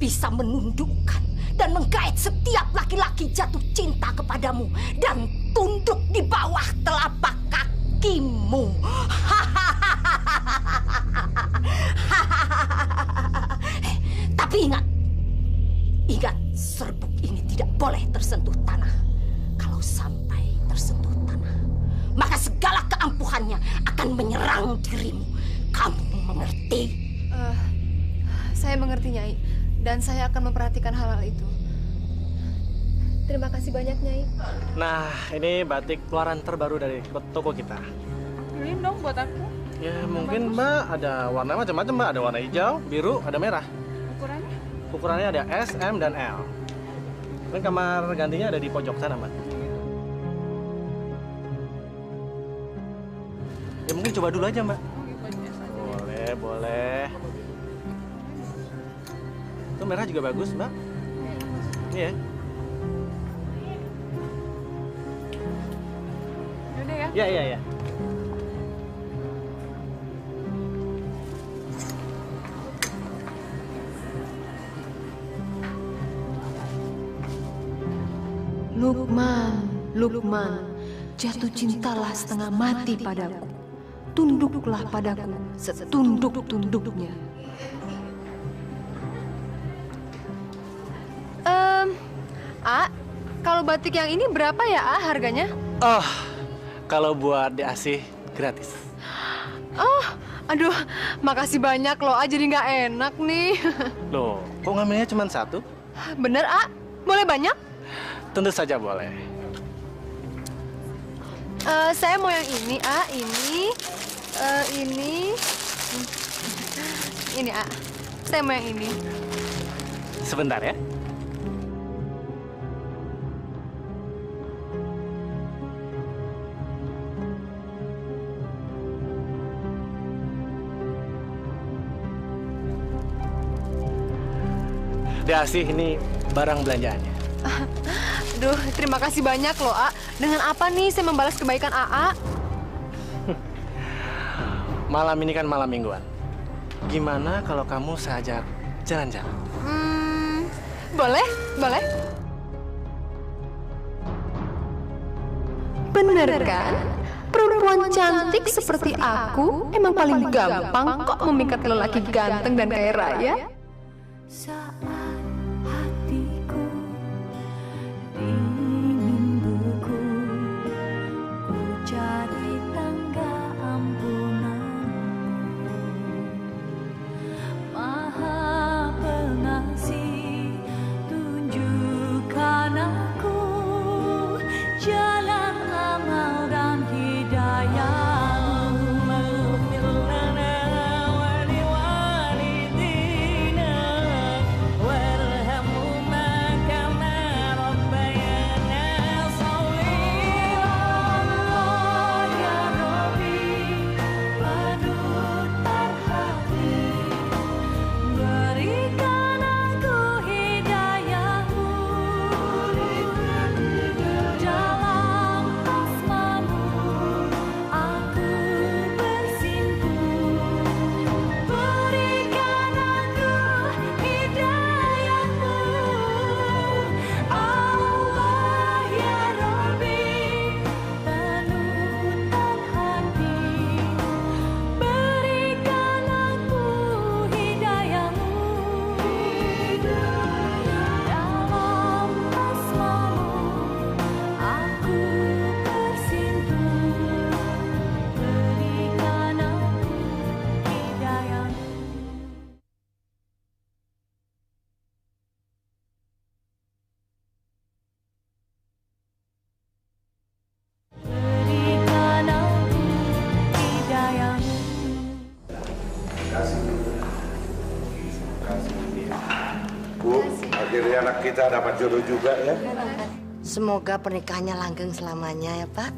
bisa menundukkan dan menggait setiap laki-laki jatuh cinta kepadamu dan tunduk di bawah telapak kakimu. Tapi ingat, serbuk ini tidak boleh tersentuh tanah. Kalau sampai tersentuh tanah, maka segala keampuhannya akan menyerang dirimu. Kamu mengerti? Saya mengerti, Nyai. Dan saya akan memperhatikan hal-hal itu. Terima kasih banyak, Nyai. Nah, ini batik keluaran terbaru dari toko kita. Beliin dong buat aku. Ya, mungkin Mbak ada warna macam-macam, Mbak. Ada warna hijau, biru, ada merah. Ukurannya? Ukurannya ada S, M, dan L. Dan kamar gantinya ada di pojok sana, Mbak. Ya, mungkin coba dulu aja, Mbak. Boleh, boleh. Itu merah juga bagus, Mbak. Iya. Yaudah ya. Iya, iya, iya. Lukman, Lukman, jatuh cintalah setengah mati padaku. Tunduklah padaku setunduk-tunduknya. Kalau batik yang ini berapa ya, harganya? Oh, kalau buat diasih gratis. Oh, aduh, makasih banyak loh, jadi nggak enak nih. Loh, kok ngambilnya cuma satu? Bener, boleh banyak? Tentu saja boleh. Saya mau yang ini, ini, saya mau yang ini. Sebentar ya. Diasih ini barang belanjaannya. Aduh, terima kasih banyak loh, Dengan apa nih saya membalas kebaikan AA? Malam ini kan malam mingguan. Gimana kalau kamu saya ajak jalan-jalan? Boleh, boleh. Bener kan? Perempuan cantik seperti aku emang paling gampang kok memikat lelaki ganteng dan kaya raya. Saat hatiku ingin beku, ku cari tangga ampunanmu. Maha Pengasih, tunjukkan aku jalan amal dan hidayah. Akhirnya anak kita dapat jodoh juga ya. Semoga pernikahannya langgeng selamanya ya Pak.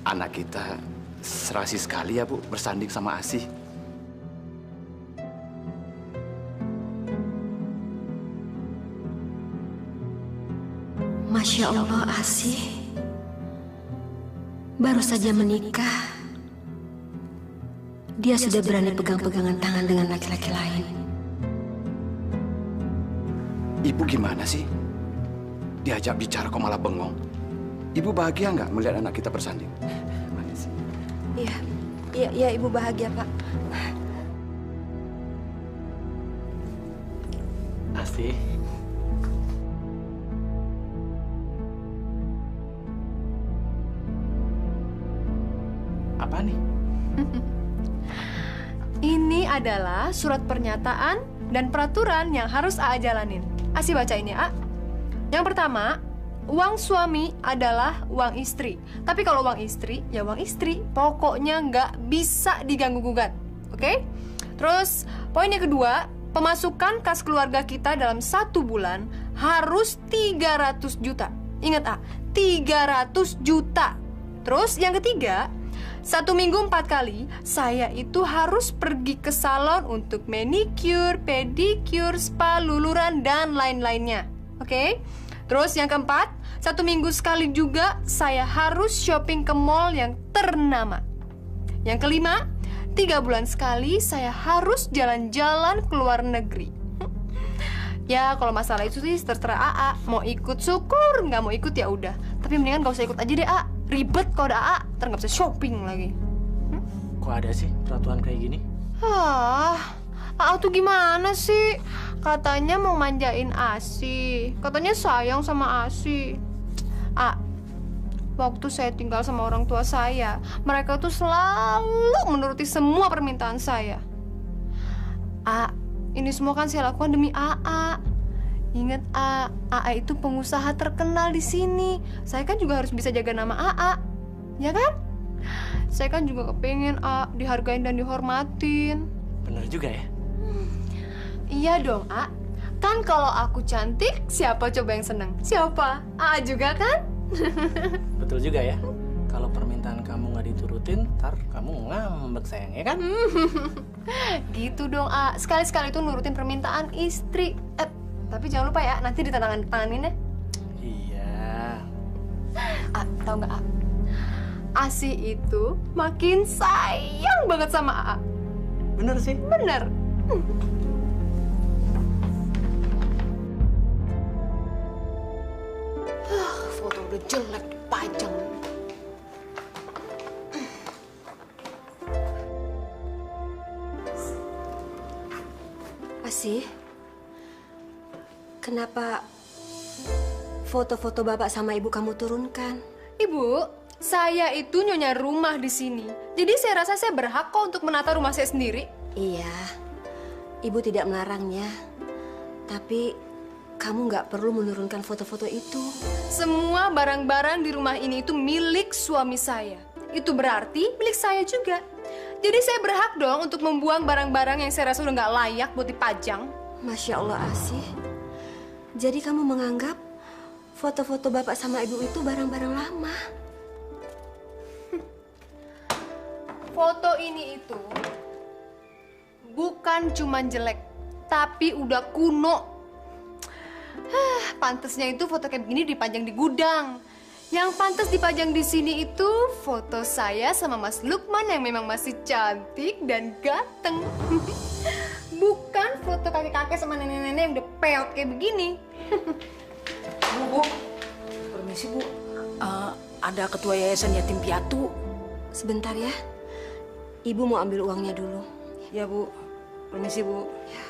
Anak kita serasi sekali ya Bu, bersanding sama Asih. Masya Allah, Asih baru saja menikah. Dia sudah berani pegang-pegangan tangan dengan laki-laki lain. Ibu gimana sih? Diajak bicara kok malah bengong. Ibu bahagia nggak melihat anak kita bersanding? Iya, Ibu bahagia, Pak. Asih. Apa nih? Ini adalah surat pernyataan dan peraturan yang harus AA jalanin. Asih baca ini, A. Yang pertama, uang suami adalah uang istri. Tapi kalau uang istri, ya uang istri. Pokoknya nggak bisa diganggu-gugat. Oke? Terus, poin yang kedua, pemasukan kas keluarga kita dalam 1 bulan harus 300 juta. Ingat, A, 300 juta. Terus, yang ketiga, 1 minggu 4 kali, saya itu harus pergi ke salon untuk manicure, pedicure, spa, luluran, dan lain-lainnya. Oke? Terus yang keempat, 1 minggu sekali juga saya harus shopping ke mall yang ternama. Yang kelima, 3 bulan sekali saya harus jalan-jalan ke luar negeri. Ya, kalau masalah itu sih terserah AA. Mau ikut syukur, nggak mau ikut ya udah. Tapi mendingan gak usah ikut aja deh, A. Ribet kalau ada AA, ntar nggak bisa shopping lagi. Kok ada sih peraturan kayak gini? AA tuh gimana sih? Katanya mau manjain Asi. Katanya sayang sama Asi. Waktu saya tinggal sama orang tua saya, mereka tuh selalu menuruti semua permintaan saya. Ini semua kan saya lakukan demi AA. Ingat, AA itu pengusaha terkenal di sini. Saya kan juga harus bisa jaga nama AA, ya kan? Saya kan juga kepengen dihargain dan dihormatin. Bener juga ya? Iya dong, A. Kan kalau aku cantik, siapa coba yang seneng? Siapa? AA juga kan? Betul juga ya. Kalau permintaan kamu nggak diturutin, ntar kamu ngambek sayang, ya kan? Gitu dong, A. Sekali-sekali tuh nurutin permintaan istri. Tapi jangan lupa ya, nanti ditandatanganin ya. Iya. Tahu nggak, A? Asi itu makin sayang banget sama A. Bener sih? Bener. Foto udah jelek dipajang. Asih, kenapa foto-foto bapak sama ibu kamu turunkan? Ibu, saya itu nyonya rumah di sini. Jadi saya rasa saya berhak kok untuk menata rumah saya sendiri. Iya, ibu tidak melarangnya. Tapi kamu nggak perlu menurunkan foto-foto itu. Semua barang-barang di rumah ini itu milik suami saya. Itu berarti milik saya juga. Jadi saya berhak dong untuk membuang barang-barang yang saya rasa udah nggak layak buat dipajang. Masya Allah, Asih. Jadi kamu menganggap foto-foto bapak sama ibu itu barang-barang lama? Foto ini itu bukan cuma jelek, tapi udah kuno. Pantesnya itu foto kayak begini dipajang di gudang. Yang pantas dipajang di sini itu foto saya sama Mas Lukman yang memang masih cantik dan ganteng. Bukan foto kakek-kakek sama nenek-nenek yang udah peot kayak begini. Bu, permisi Bu. Ada ketua yayasan yatim piatu. Sebentar ya, ibu mau ambil uangnya dulu. Ya Bu, permisi Bu. Ya.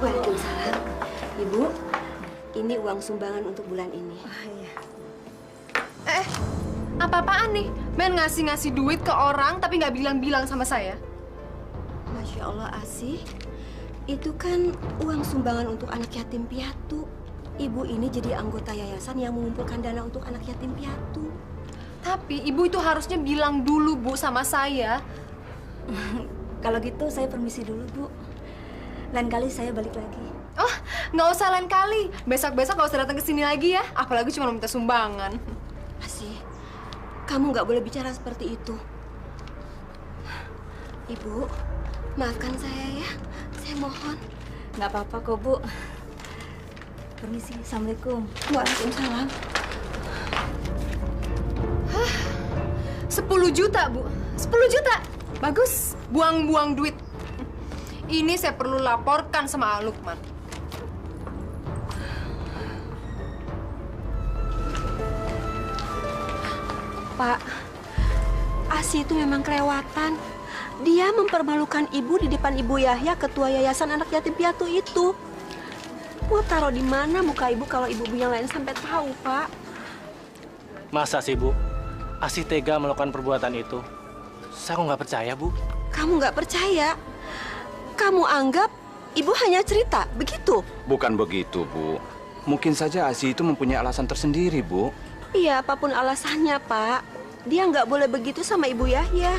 Waalaikumsalam. Ibu, ini uang sumbangan untuk bulan ini. Apa-apaan nih? Men ngasih-ngasih duit ke orang tapi nggak bilang-bilang sama saya. Masya Allah, Asih. Itu kan uang sumbangan untuk anak yatim piatu. Ibu ini jadi anggota yayasan yang mengumpulkan dana untuk anak yatim piatu. Tapi ibu itu harusnya bilang dulu, Bu, sama saya. Kalau gitu saya permisi dulu, Bu. Lain kali saya balik lagi. Oh, nggak usah lain kali. Besok-besok nggak usah datang ke sini lagi ya. Apalagi cuma minta sumbangan. Asih, kamu nggak boleh bicara seperti itu. Ibu, maafkan saya ya. Saya mohon. Nggak apa-apa kok, Bu. Permisi, Assalamualaikum. Waalaikumsalam. 10 juta, Bu. 10 juta. Bagus. Buang-buang duit. Ini saya perlu laporkan sama Lukman. Pak, Asi itu memang kelewatan. Dia mempermalukan ibu di depan Ibu Yahya, ketua yayasan anak yatim piatu itu. Mau taruh di mana muka ibu kalau ibu yang lain sampai tahu, Pak? Masa sih, Bu? Asi tega melakukan perbuatan itu? Saya kok nggak percaya, Bu. Kamu nggak percaya? Kamu anggap ibu hanya cerita, begitu? Bukan begitu, Bu. Mungkin saja Asi itu mempunyai alasan tersendiri, Bu. Iya, apapun alasannya, Pak. Dia nggak boleh begitu sama Ibu Yahya.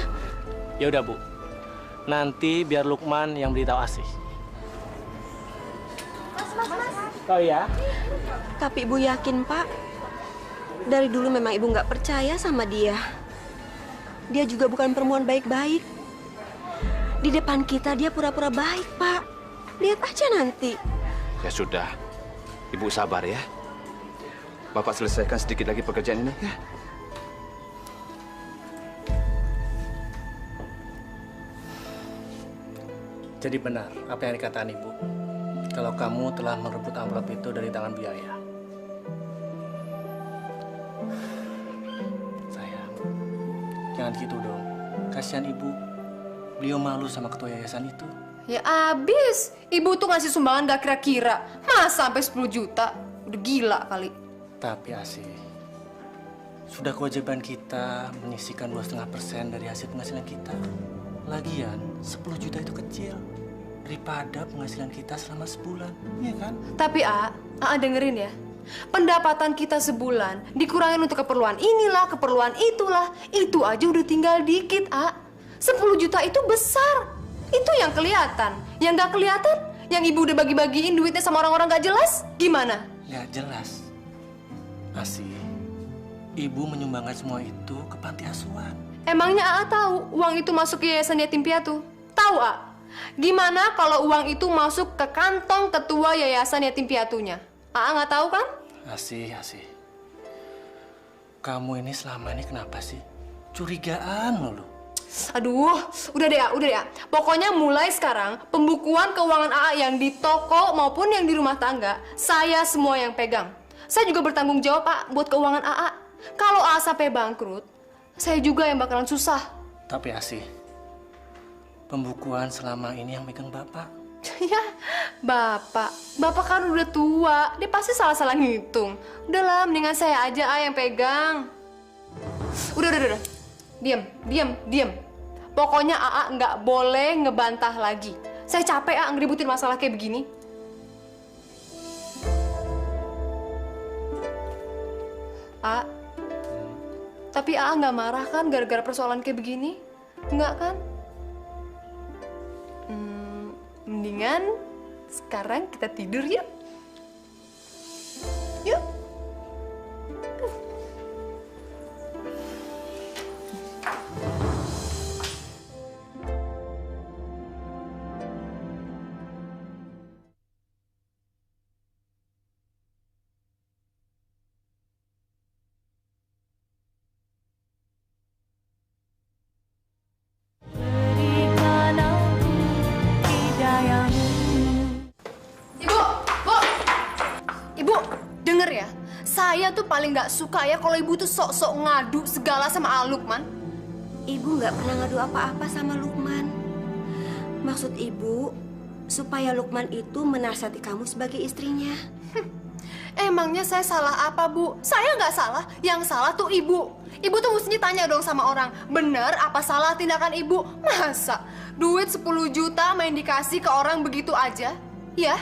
Ya udah, Bu. Nanti biar Lukman yang beritahu Asi. Oh ya? Tapi Ibu yakin, Pak, dari dulu memang Ibu nggak percaya sama dia. Dia juga bukan perempuan baik-baik. Di depan kita dia pura-pura baik, Pak. Lihat aja nanti. Ya sudah, Ibu sabar ya. Bapak selesaikan sedikit lagi pekerjaan ini ya. Jadi benar apa yang dikatakan Ibu. Kalau kamu telah merebut amplop itu dari tangan Bu Yahya. Sayang, jangan gitu dong. Kasihan Ibu. Beliau malu sama ketua yayasan itu. Ya abis. Ibu tuh ngasih sumbangan gak kira-kira. Masa sampai 10 juta? Udah gila kali. Tapi Asi, sudah kewajiban kita menyisihkan 2,5% dari hasil penghasilan kita. Lagian 10 juta itu kecil daripada penghasilan kita selama sebulan, iya kan? Tapi A dengerin ya. Pendapatan kita sebulan dikurangin untuk keperluan inilah, keperluan itulah. Itu aja udah tinggal dikit, A. 10 juta itu besar. Itu yang kelihatan. Yang gak kelihatan, yang ibu udah bagi-bagiin duitnya sama orang-orang gak jelas, gimana? Ya jelas. Asi, ibu menyumbangkan semua itu ke panti asuhan. Emangnya A tahu uang itu masuk ke yayasan yatim piatu? Tahu A? Gimana kalau uang itu masuk ke kantong ketua yayasan yatim piatunya? A nggak tahu kan? Asi. Kamu ini selama ini kenapa sih? Curigaan mulu. Aduh, udah deh ya. Pokoknya mulai sekarang, pembukuan keuangan AA yang di toko maupun yang di rumah tangga, saya semua yang pegang. Saya juga bertanggung jawab, Pak, buat keuangan AA. Kalau AA sampai bangkrut, saya juga yang bakalan susah. Tapi Asi, pembukuan selama ini yang megang Bapak. Ya, Bapak kan udah tua, dia pasti salah-salah ngitung. Udahlah, mendingan saya aja yang pegang. Udah. Diam. Pokoknya AA nggak boleh ngebantah lagi. Saya capek ngeributin masalah kayak begini. Tapi AA nggak marah kan gara-gara persoalan kayak begini? Nggak kan? Mendingan sekarang kita tidur yuk. Yuk. Ibu, denger ya. Saya tuh paling nggak suka ya kalau ibu tuh sok-sok ngadu segala sama Lukman. Ibu nggak pernah ngadu apa-apa sama Lukman. Maksud ibu supaya Lukman itu menasihati kamu sebagai istrinya. Emangnya saya salah apa, Bu? Saya nggak salah. Yang salah tuh ibu. Ibu tuh mestinya tanya dong sama orang, bener apa salah tindakan ibu? Masa duit 10 juta main dikasih ke orang begitu aja? Ya?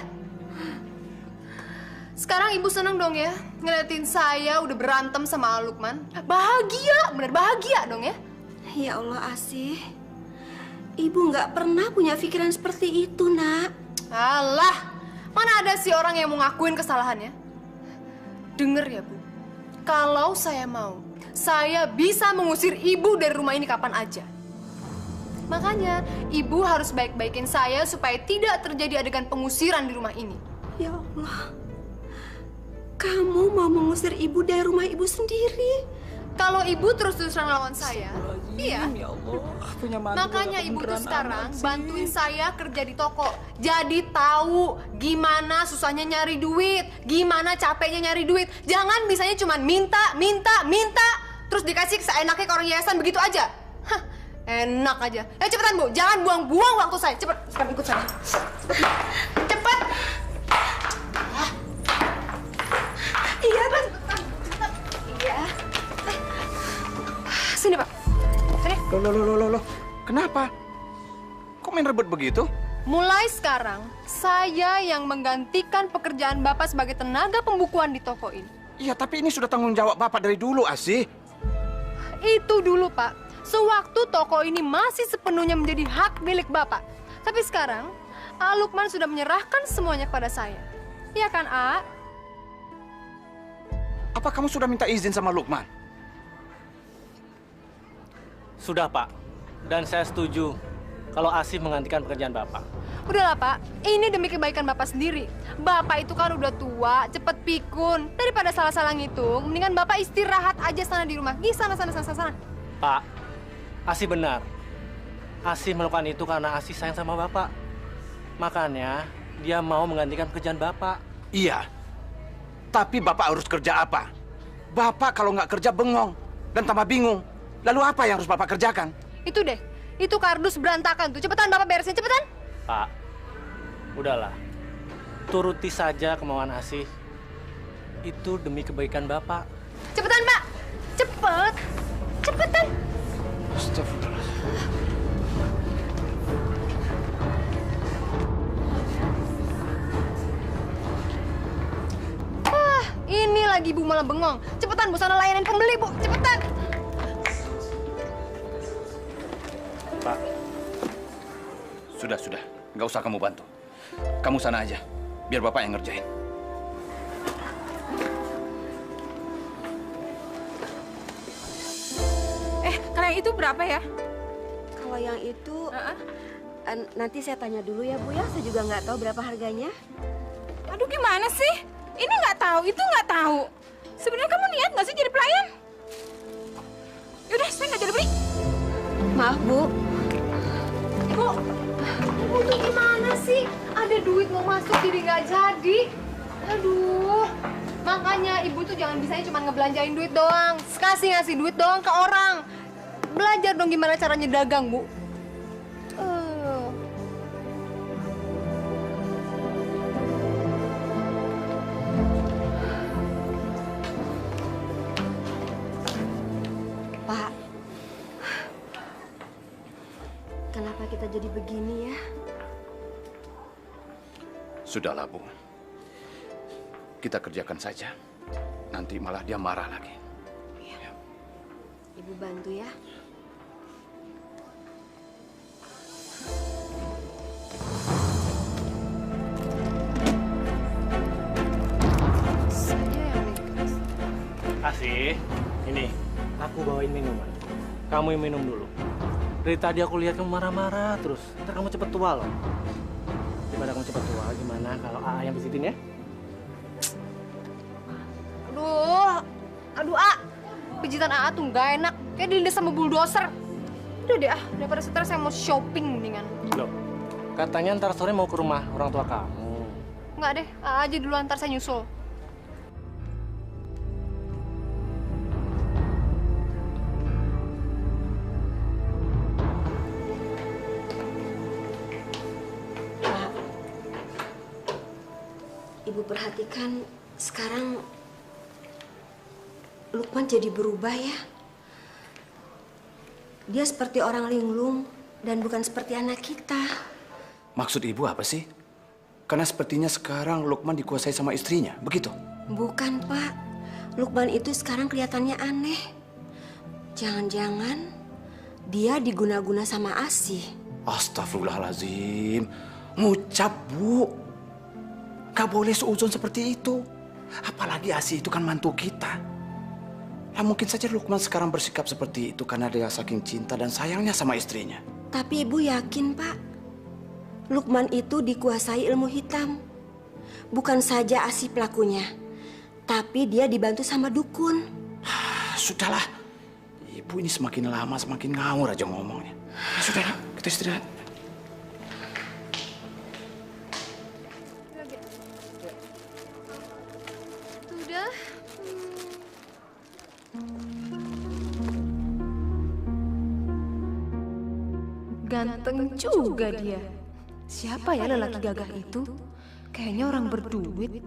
Sekarang ibu seneng dong ya ngeliatin saya udah berantem sama Lukman. Bahagia, bener bahagia dong ya? Ya Allah, Asih. Ibu nggak pernah punya pikiran seperti itu, Nak. Alah, mana ada sih orang yang mau ngakuin kesalahannya? Dengar ya, Bu. Kalau saya mau, saya bisa mengusir ibu dari rumah ini kapan aja. Makanya, ibu harus baik-baikin saya supaya tidak terjadi adegan pengusiran di rumah ini. Ya Allah, kamu mau mengusir ibu dari rumah ibu sendiri? Kalau ibu terus-terusan lawan saya, iya. Ya Allah, punya mantu Makanya gak ibu tuh beneran sekarang amat sih. bantuin saya kerja di toko. Jadi tahu gimana susahnya nyari duit, gimana capeknya nyari duit. Jangan bisanya cuma minta, terus dikasih seenaknya ke orang yayasan begitu aja. Hah, enak aja. Cepetan Bu, jangan buang-buang waktu saya. Cepet, sekarang ikut saya. Cepet. Iya, Bang. Iya. Sini, Pak. Sini. Loh. Kenapa? Kok main rebut begitu? Mulai sekarang, saya yang menggantikan pekerjaan Bapak sebagai tenaga pembukuan di toko ini. Iya, tapi ini sudah tanggung jawab Bapak dari dulu, Asih. Itu dulu, Pak. Sewaktu toko ini masih sepenuhnya menjadi hak milik Bapak. Tapi sekarang, A. Lukman sudah menyerahkan semuanya kepada saya. Iya kan, A? Apa kamu sudah minta izin sama Lukman? Sudah, Pak. Dan saya setuju kalau Asih menggantikan pekerjaan Bapak. Udahlah, Pak. Ini demi kebaikan Bapak sendiri. Bapak itu kan udah tua, cepet pikun. Daripada salah-salah ngitung, mendingan Bapak istirahat aja sana di rumah. Gi, sana. Pak, Asih benar. Asih melakukan itu karena Asih sayang sama Bapak. Makanya dia mau menggantikan pekerjaan Bapak. Iya. Tapi Bapak harus kerja apa? Bapak kalau nggak kerja bengong dan tambah bingung. Lalu apa yang harus Bapak kerjakan? Itu deh. Itu kardus berantakan tuh. Cepetan Bapak beresin, cepetan. Pak, udahlah. Turuti saja kemauan Asih. Itu demi kebaikan Bapak. Cepetan, Pak. Cepetan. Astagfirullah. Ini lagi Bu malah bengong. Cepetan Bu, sana layanin pembeli Bu. Cepetan. Pak, Sudah. Nggak usah kamu bantu. Kamu sana aja. Biar Bapak yang ngerjain. Kalau yang itu berapa ya? Kalau yang itu, nanti saya tanya dulu ya Bu ya. Saya juga nggak tahu berapa harganya. Aduh, gimana sih? Ini nggak tahu, itu nggak tahu. Sebenarnya kamu niat nggak sih jadi pelayan? Yaudah, saya nggak jadi beli. Maaf Bu. Ibu tuh gimana sih? Ada duit mau masuk jadi nggak jadi. Aduh. Makanya ibu tuh jangan bisanya cuma ngebelanjain duit doang. Ngasih duit doang ke orang. Belajar dong gimana caranya dagang, Bu. Pak, kenapa kita jadi begini ya? Sudahlah, Bu. Kita kerjakan saja. Nanti malah dia marah lagi. Ibu bantu ya. Asih, ini aku bawain minuman. Kamu yang minum dulu. Dari tadi aku lihat kamu marah-marah terus. Ntar kamu cepet tua loh. Daripada kamu cepet tua, gimana kalau AA yang picitin ya? Aduh, A. Pijitan AA tuh nggak enak. Kayak dilindas sama bulldozer. Udah deh, daripada stres saya mau shopping mendingan. Loh, katanya ntar sore mau ke rumah orang tua kamu. Nggak deh, AA aja dulu, ntar saya nyusul. Ibu perhatikan sekarang Lukman jadi berubah ya. Dia seperti orang linglung dan bukan seperti anak kita. Maksud Ibu apa sih? Karena sepertinya sekarang Lukman dikuasai sama istrinya, begitu? Bukan, Pak. Lukman itu sekarang kelihatannya aneh. Jangan-jangan dia diguna-guna sama Asih. Astagfirullahaladzim. Ngucap, Bu. Gak boleh seuzon seperti itu. Apalagi Asih itu kan mantu kita. Ya mungkin saja Lukman sekarang bersikap seperti itu karena dia saking cinta dan sayangnya sama istrinya. Tapi Ibu yakin, Pak, Lukman itu dikuasai ilmu hitam. Bukan saja Asi pelakunya, tapi dia dibantu sama dukun. Sudahlah, ibu ini semakin lama semakin ngawur aja ngomongnya. Sudahlah, kita istirahat. Sudah. Ganteng juga dia. Siapa ya lelaki gagah itu? Kayaknya orang berduit.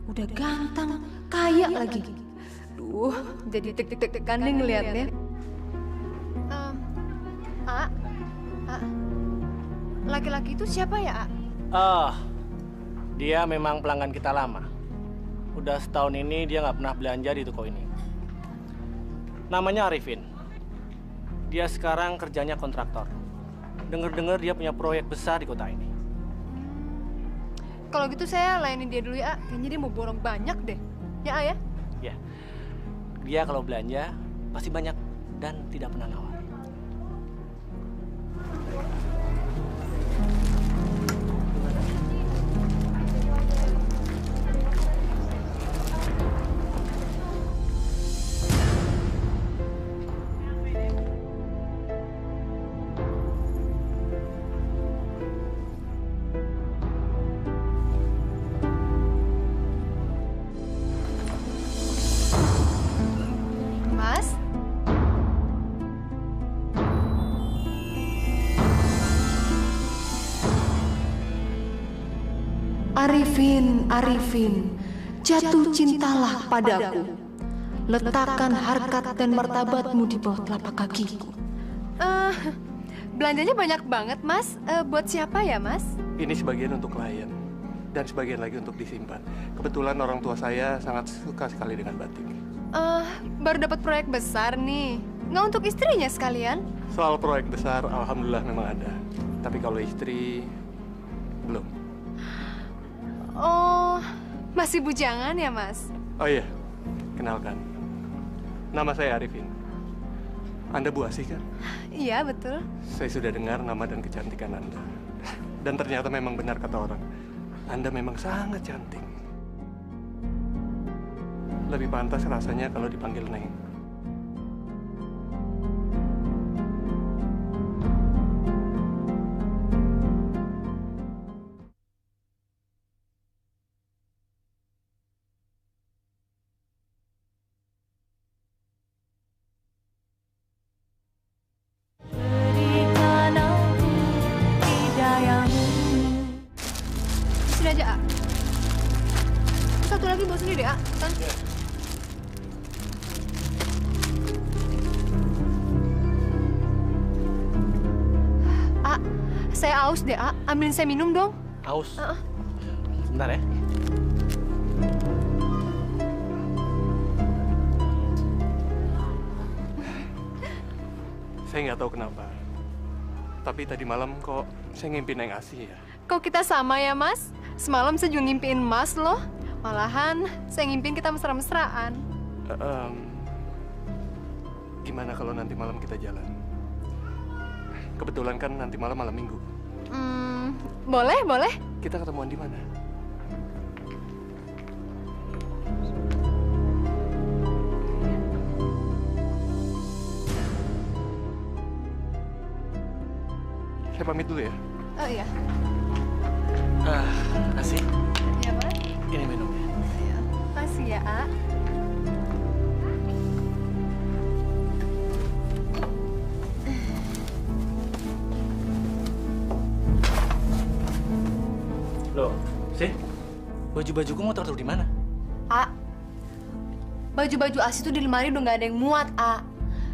Udah ganteng, kaya lagi. Duh, jadi deg-degan nih ngeliatnya. Laki-laki itu siapa ya, Dia memang pelanggan kita lama. Udah setahun ini dia nggak pernah belanja di toko ini. Namanya Arifin. Dia sekarang kerjanya kontraktor. Dengar-dengar dia punya proyek besar di kota ini. Kalau gitu saya layanin dia dulu ya, kayaknya dia mau borong banyak deh. Ya, ya? Ya. Dia kalau belanja pasti banyak dan tidak pernah nawar. Mas? Arifin, jatuh cintalah padaku. Letakkan harkat dan martabatmu di bawah telapak kakiku. Belanjanya banyak banget, Mas. Buat siapa ya, Mas? Ini sebagian untuk klien dan sebagian lagi untuk disimpan. Kebetulan orang tua saya sangat suka sekali dengan batik. Baru dapat proyek besar nih. Nggak untuk istrinya sekalian? Soal proyek besar, alhamdulillah memang ada. Tapi kalau istri, belum. Oh, masih bujangan ya, Mas? Oh iya, kenalkan. Nama saya Arifin. Anda Bu Asih kan? Iya, betul. Saya sudah dengar nama dan kecantikan Anda. Dan ternyata memang benar kata orang. Anda memang sangat cantik. Lebih pantas rasanya kalau dipanggil Neng. Berikan aku hidayahmu. Sini aja, A. Satu lagi bawa sini deh, A. Kan? A, saya aus deh, A. Ambilin saya minum dong. Aus? Sebentar ya. Saya nggak tahu kenapa. Tapi tadi malam kok saya ngimpi Neng Asih ya. Kok kita sama ya, Mas? Semalam saya juga ngimpiin Mas loh. Malahan saya ngimpiin kita mesra-mesraan. Gimana kalau nanti malam kita jalan? Kebetulan kan nanti malam Minggu. Boleh, boleh. Kita ketemuan di mana? Saya pamit dulu ya. Oh iya. Asih. Iya, Mas. Ini minumnya. Iya. Makasih ya, A. Loh, sih? Baju-bajuku mau taruh di mana? A, baju-baju Asi tuh di lemari udah nggak ada yang muat, A.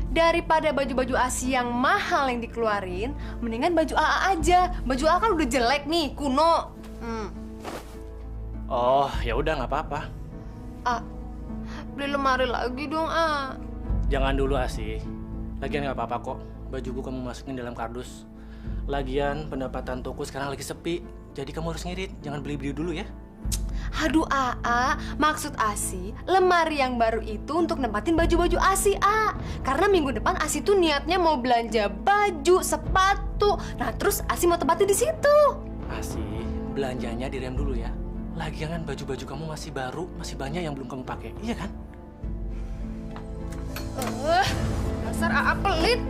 Daripada baju-baju Asi yang mahal yang dikeluarin, mendingan baju AA aja. Baju AA kan udah jelek nih, kuno. Oh, ya udah nggak apa-apa. A, beli lemari lagi dong, A. Jangan dulu, Asih. Lagian nggak apa-apa kok. Bajuku kamu masukin dalam kardus. Lagian pendapatan toko sekarang lagi sepi. Jadi kamu harus ngirit. Jangan beli-beli dulu ya. Aduh, AA, maksud Asi, lemari yang baru itu untuk nempatin baju-baju Asi, A. Karena minggu depan Asi tuh niatnya mau belanja baju, sepatu, sesuatu. Nah, terus Asi mau tempatin di situ. Asi, belanjanya direm dulu ya. Lagian kan baju-baju kamu masih baru, masih banyak yang belum kamu pakai, iya kan? Dasar AA pelit.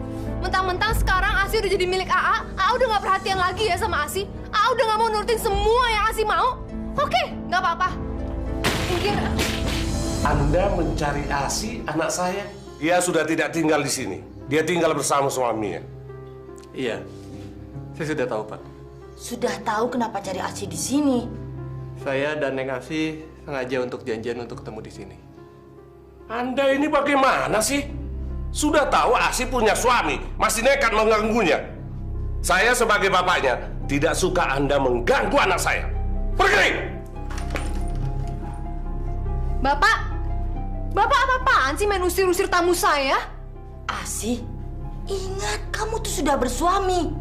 Mentang-mentang sekarang Asi udah jadi milik AA udah nggak perhatian lagi ya sama Asi. AA udah nggak mau nurutin semua yang Asi mau. Oke, nggak apa-apa. Mungkin Anda mencari Asi, anak saya? Dia sudah tidak tinggal di sini. Dia tinggal bersama suaminya. Iya, saya sudah tahu, Pak. Sudah tahu kenapa cari Asi di sini? Saya dan Neng Asi sengaja untuk janjian untuk ketemu di sini. Anda ini bagaimana sih? Sudah tahu Asi punya suami, masih nekat mengganggunya. Saya sebagai bapaknya tidak suka Anda mengganggu anak saya. Pergi! Bapak apa-apaan sih main usir-usir tamu saya? Asi, ingat kamu tuh sudah bersuami.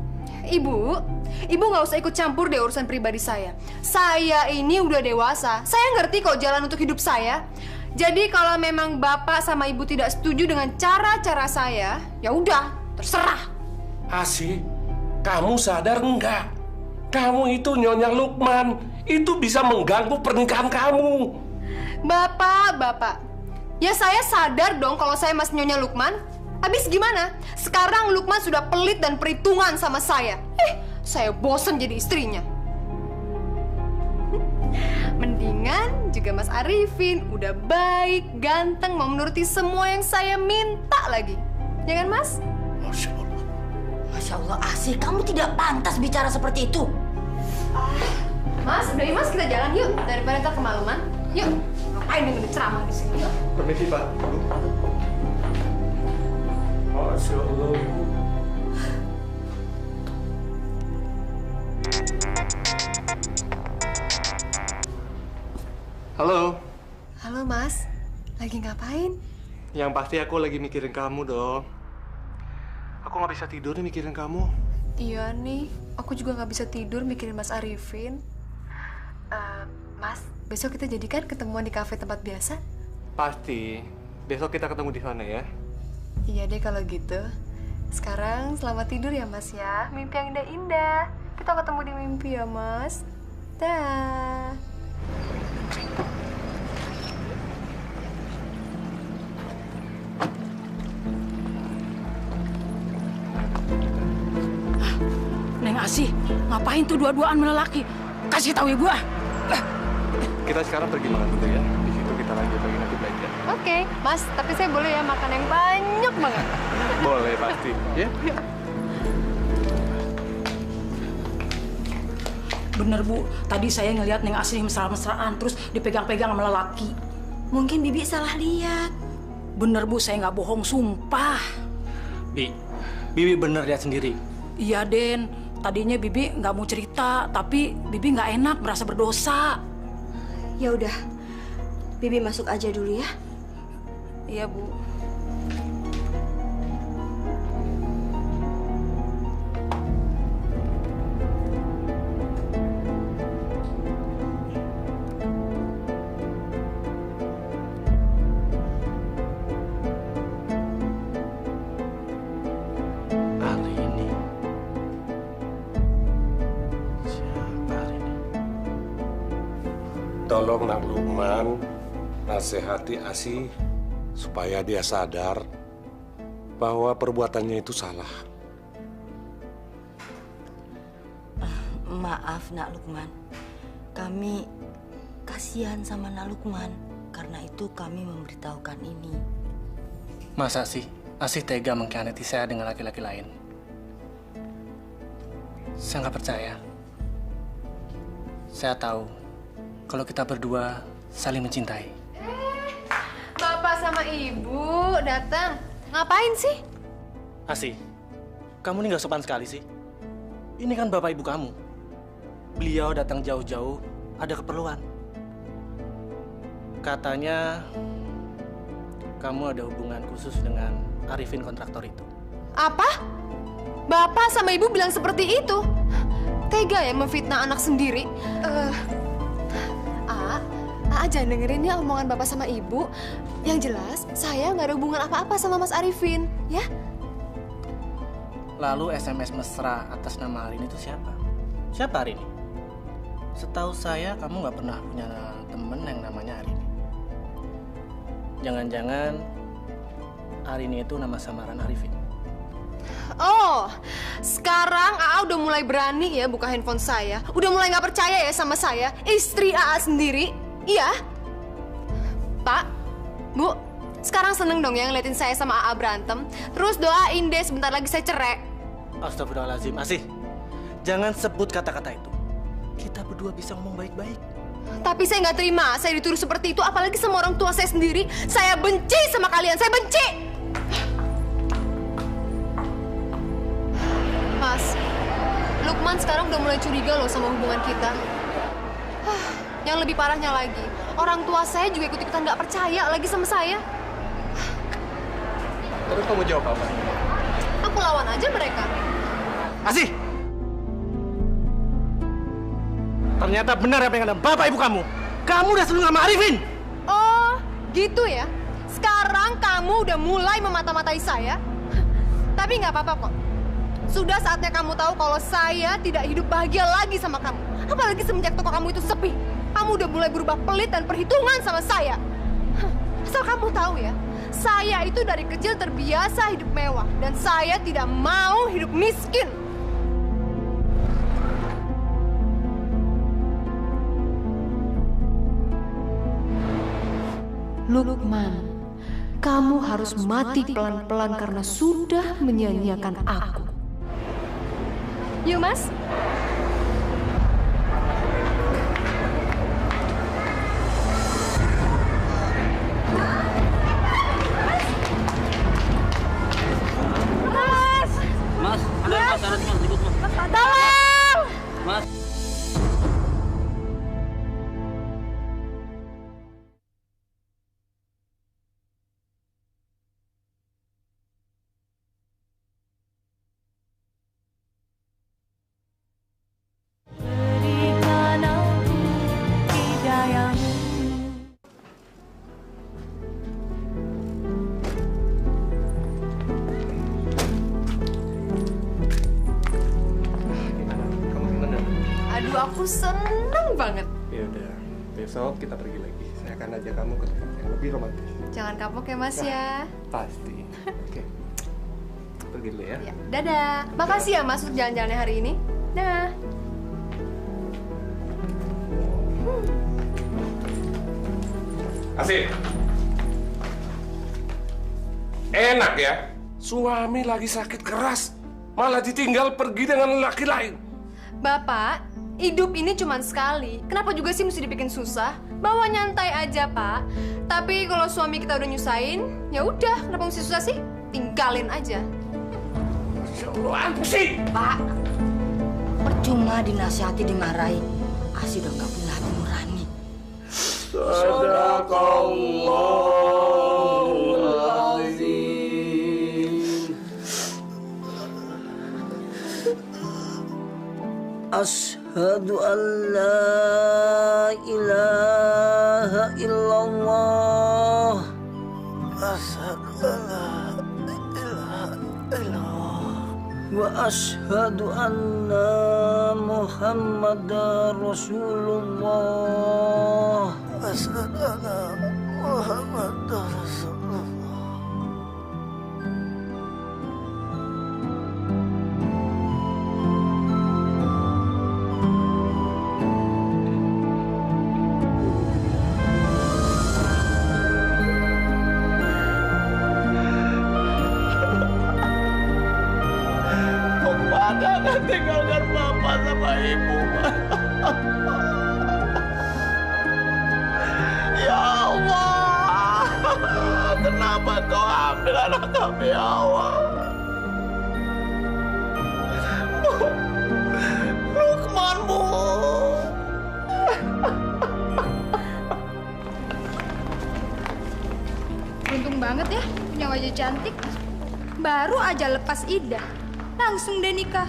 Ibu nggak usah ikut campur deh urusan pribadi saya. Saya ini udah dewasa. Saya ngerti kok jalan untuk hidup saya. Jadi kalau memang Bapak sama Ibu tidak setuju dengan cara-cara saya, ya udah, terserah. Asi, kamu sadar enggak? Kamu itu Nyonya Lukman. Itu bisa mengganggu pernikahan kamu. Bapak. Ya saya sadar dong kalau saya masih Nyonya Lukman. Habis gimana? Sekarang Lukman sudah pelit dan perhitungan sama saya. Saya bosan jadi istrinya. Mendingan juga Mas Arifin. Udah baik, ganteng, mau menuruti semua yang saya minta lagi. Ya kan, Mas? Masya Allah. Masya Allah, Asi, kamu tidak pantas bicara seperti itu. Mas, udah Mas, kita jalan yuk. Daripada ntar kemalaman. Yuk. Ngapain dengerin ceramah di sini? Yuk. Permisi, Pak. Masya Allah. Halo. Halo, Mas. Lagi ngapain? Yang pasti aku lagi mikirin kamu dong. Aku nggak bisa tidur nih mikirin kamu. Iya nih, aku juga nggak bisa tidur mikirin Mas Arifin. Mas, besok kita jadikan ketemuan di kafe tempat biasa? Pasti. Besok kita ketemu di sana ya. Iya deh kalau gitu. Sekarang selamat tidur ya Mas ya. Mimpi yang indah-indah. Kita ketemu di mimpi ya Mas. Dah. Neng Asi, ngapain tuh dua-duaan melelaki? Kasih tahu ibu ah. Kita sekarang pergi makan dulu ya. Di situ kita lanjut lagi nanti belanja. Oke, Mas. Tapi saya boleh ya makan yang banyak banget. Boleh pasti. Ya. Bener Bu, tadi saya ngelihat Neng Asi mesra-mesraan terus dipegang-pegang sama lelaki. Mungkin Bibi salah lihat. Bener Bu, saya nggak bohong, sumpah. Bibi bener lihat sendiri. Iya Den, tadinya Bibi nggak mau cerita, tapi Bibi nggak enak, merasa berdosa. Ya udah, Bibi masuk aja dulu ya. Iya Bu. Tolong Nak Lukman, nasihati Asi supaya dia sadar bahwa perbuatannya itu salah. Maaf Nak Lukman, kami kasihan sama Nak Lukman, karena itu kami memberitahukan ini. Masa sih Asi tega mengkhianati saya dengan laki-laki lain? Saya nggak percaya. Saya tahu kalau kita berdua saling mencintai. Bapak sama Ibu datang. Ngapain sih? Asi, kamu ini nggak sopan sekali sih. Ini kan bapak ibu kamu. Beliau datang jauh-jauh, ada keperluan. Katanya kamu ada hubungan khusus dengan Arifin kontraktor itu. Apa? Bapak sama Ibu bilang seperti itu? Tega ya memfitnah anak sendiri? Jangan dengerin ya omongan Bapak sama Ibu. Yang jelas, saya nggak ada hubungan apa-apa sama Mas Arifin, ya? Lalu SMS mesra atas nama Arini itu siapa? Siapa Arini? Setahu saya kamu nggak pernah punya temen yang namanya Arini. Jangan-jangan Arini itu nama samaran Arifin. Oh, sekarang AA udah mulai berani ya buka handphone saya. Udah mulai nggak percaya ya sama saya, istri AA sendiri. Iya, Pak, Bu, sekarang seneng dong ya ngeliatin saya sama AA berantem. Terus doain deh sebentar lagi saya cerai. Astagfirullahaladzim, Asih. Jangan sebut kata-kata itu. Kita berdua bisa ngomong baik-baik. Tapi saya nggak terima, saya dituduh seperti itu, apalagi sama orang tua saya sendiri. Saya benci sama kalian, saya benci. Mas, Lukman sekarang udah mulai curiga loh sama hubungan kita. Yang lebih parahnya lagi, orang tua saya juga ikut-ikutan nggak percaya lagi sama saya. Terus kamu jawab apa? Aku lawan aja mereka. Asih! Ternyata benar apa yang kata bapak ibu kamu. Kamu udah selingkuh sama Arifin. Oh, gitu ya? Sekarang kamu udah mulai memata-matai saya. Tapi nggak apa-apa kok. Sudah saatnya kamu tahu kalau saya tidak hidup bahagia lagi sama kamu. Apalagi semenjak toko kamu itu sepi. Kamu udah mulai berubah pelit dan perhitungan sama saya. Asal kamu tahu ya, saya itu dari kecil terbiasa hidup mewah. Dan saya tidak mau hidup miskin. Lukman, kamu harus mati pelan-pelan karena sudah menyia-nyiakan aku. Yuk, Mas. Mas, ada Mas, ada Mas, ikut Mas. Tolong! Mas. Berikan aku hidayamu. Kamu gimana? Aduh, aku seneng banget. Ya udah, besok kita pergi lagi. Saya akan ajak kamu ke tempat yang lebih romantis. Jangan kapok ya, Mas ya. Pasti. Oke. Pergi dulu ya. Ya, dadah. Makasih ya, Mas, untuk jalan-jalannya hari ini. Dah. Asih. Enak ya, suami lagi sakit keras, malah ditinggal pergi dengan laki lain. Bapak, hidup ini cuma sekali. Kenapa juga sih mesti dibikin susah? Bawa nyantai aja, Pak. Tapi kalau suami kita udah nyusahin, ya udah, kenapa mesti susah sih? Tinggalin aja. Masya Allah, Asih. Pak, percuma dinasihati dimarahi. Asih udah nggak punya hati nurani. Sadaqallahul azim. Asyhadu an la ilaha illallah. Asyhadu an la ilaha illallah. Wa asyhadu anna Muhammadar Rasulullah. Asyhadu anna Muhammadar Rasulullah. Jangan tinggalkan bapak sama ibu. Ya Allah, kenapa kau ambil anak kami, ya Allah? Lukman, Bu. Beruntung banget ya punya wajah cantik. Baru aja lepas iddah, langsung deh nikah.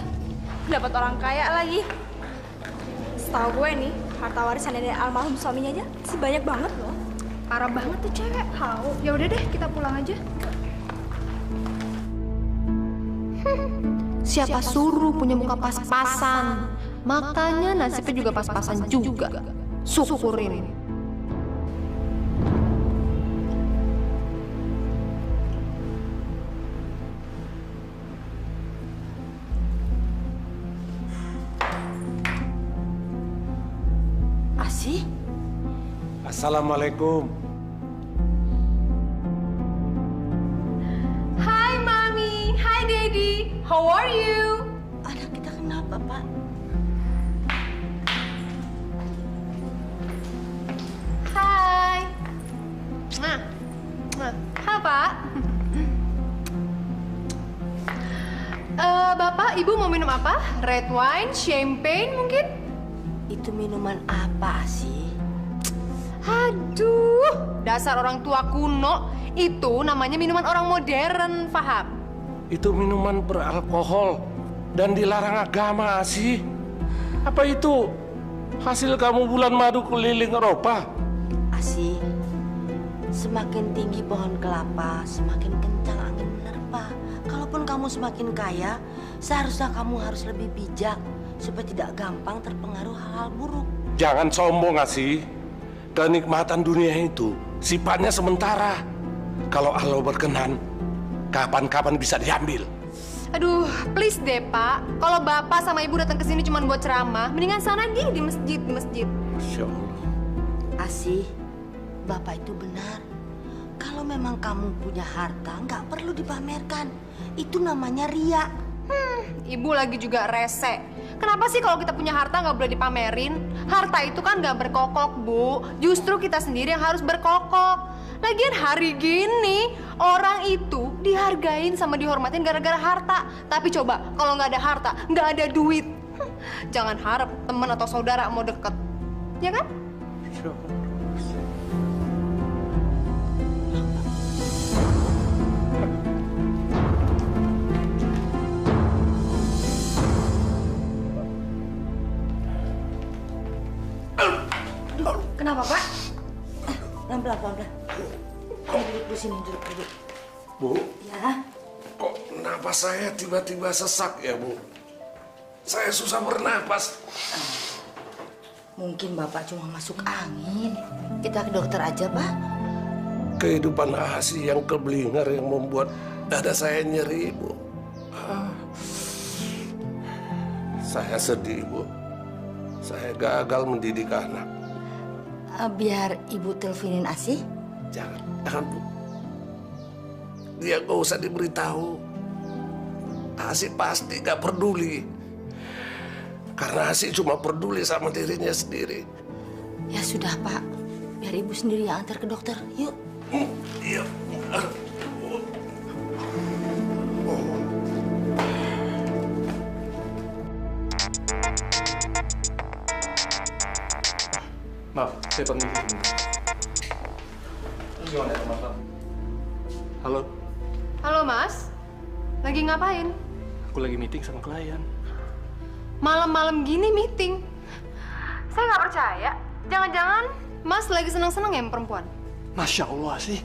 Dapat orang kaya lagi. Setahu gue nih, harta warisan dari almarhum suaminya aja sebanyak banget loh. Parah banget tuh cewek. Tahu. Ya udah deh, kita pulang aja. Siapa suruh punya muka pas-pasan? Makanya nasibnya juga pas-pasan juga. Syukurin. Asih? Assalamualaikum. Hai Mami, hai Daddy, how are you? Anak kita kenapa, Pak? Hai. Hai Pak. Bapak, Ibu mau minum apa? Red wine, champagne mungkin? Itu minuman apa sih? Aduh, dasar orang tua kuno. Itu namanya minuman orang modern, paham? Itu minuman beralkohol dan dilarang agama, Asih. Apa itu hasil kamu bulan madu keliling Eropa? Asih, semakin tinggi pohon kelapa, semakin kencang angin menerpa. Kalaupun kamu semakin kaya, seharusnya kamu harus lebih bijak supaya tidak gampang terpengaruh hal-hal buruk. Jangan sombong, Asih. Kenikmatan dunia itu sifatnya sementara. Kalau Allah berkenan, kapan-kapan bisa diambil. Aduh, please deh Pak. Kalau Bapak sama Ibu datang ke sini cuma buat ceramah, mendingan sana di masjid. Masya Allah. Asih, Bapak itu benar. Kalau memang kamu punya harta, nggak perlu dipamerkan. Itu namanya ria. Ibu lagi juga rese. Kenapa sih kalau kita punya harta nggak boleh dipamerin? Harta itu kan nggak berkokok, Bu. Justru kita sendiri yang harus berkokok. Lagian hari gini, orang itu dihargain sama dihormatin gara-gara harta. Tapi coba, kalau nggak ada harta, nggak ada duit. Jangan harap teman atau saudara mau deket. Ya kan? Kenapa, Pak? Pelan-pelan. Duduk di sini, duduk. Bu, Ya. kok napas saya tiba-tiba sesak ya, Bu? Saya susah bernapas. Mungkin Bapak cuma masuk angin. Kita ke dokter aja, Pak. Kehidupan Asih yang keblinger yang membuat dada saya nyeri, Bu. Saya sedih, Bu. Saya gagal mendidik anak. Biar Ibu teleponin Asih. Jangan, Bu. Dia gak usah diberitahu. Asih pasti gak peduli. Karena Asih cuma peduli sama dirinya sendiri. Ya sudah, Pak. Biar Ibu sendiri yang antar ke dokter. Yuk. Yuk. Maaf, saya permisi sebentar. Gimana ya, Mas? Halo, Halo Mas, lagi ngapain? aku lagi meeting sama klien. Malam-malam gini meeting? Saya nggak percaya. Jangan-jangan Mas lagi senang-senang ya sama perempuan? Masya Allah sih.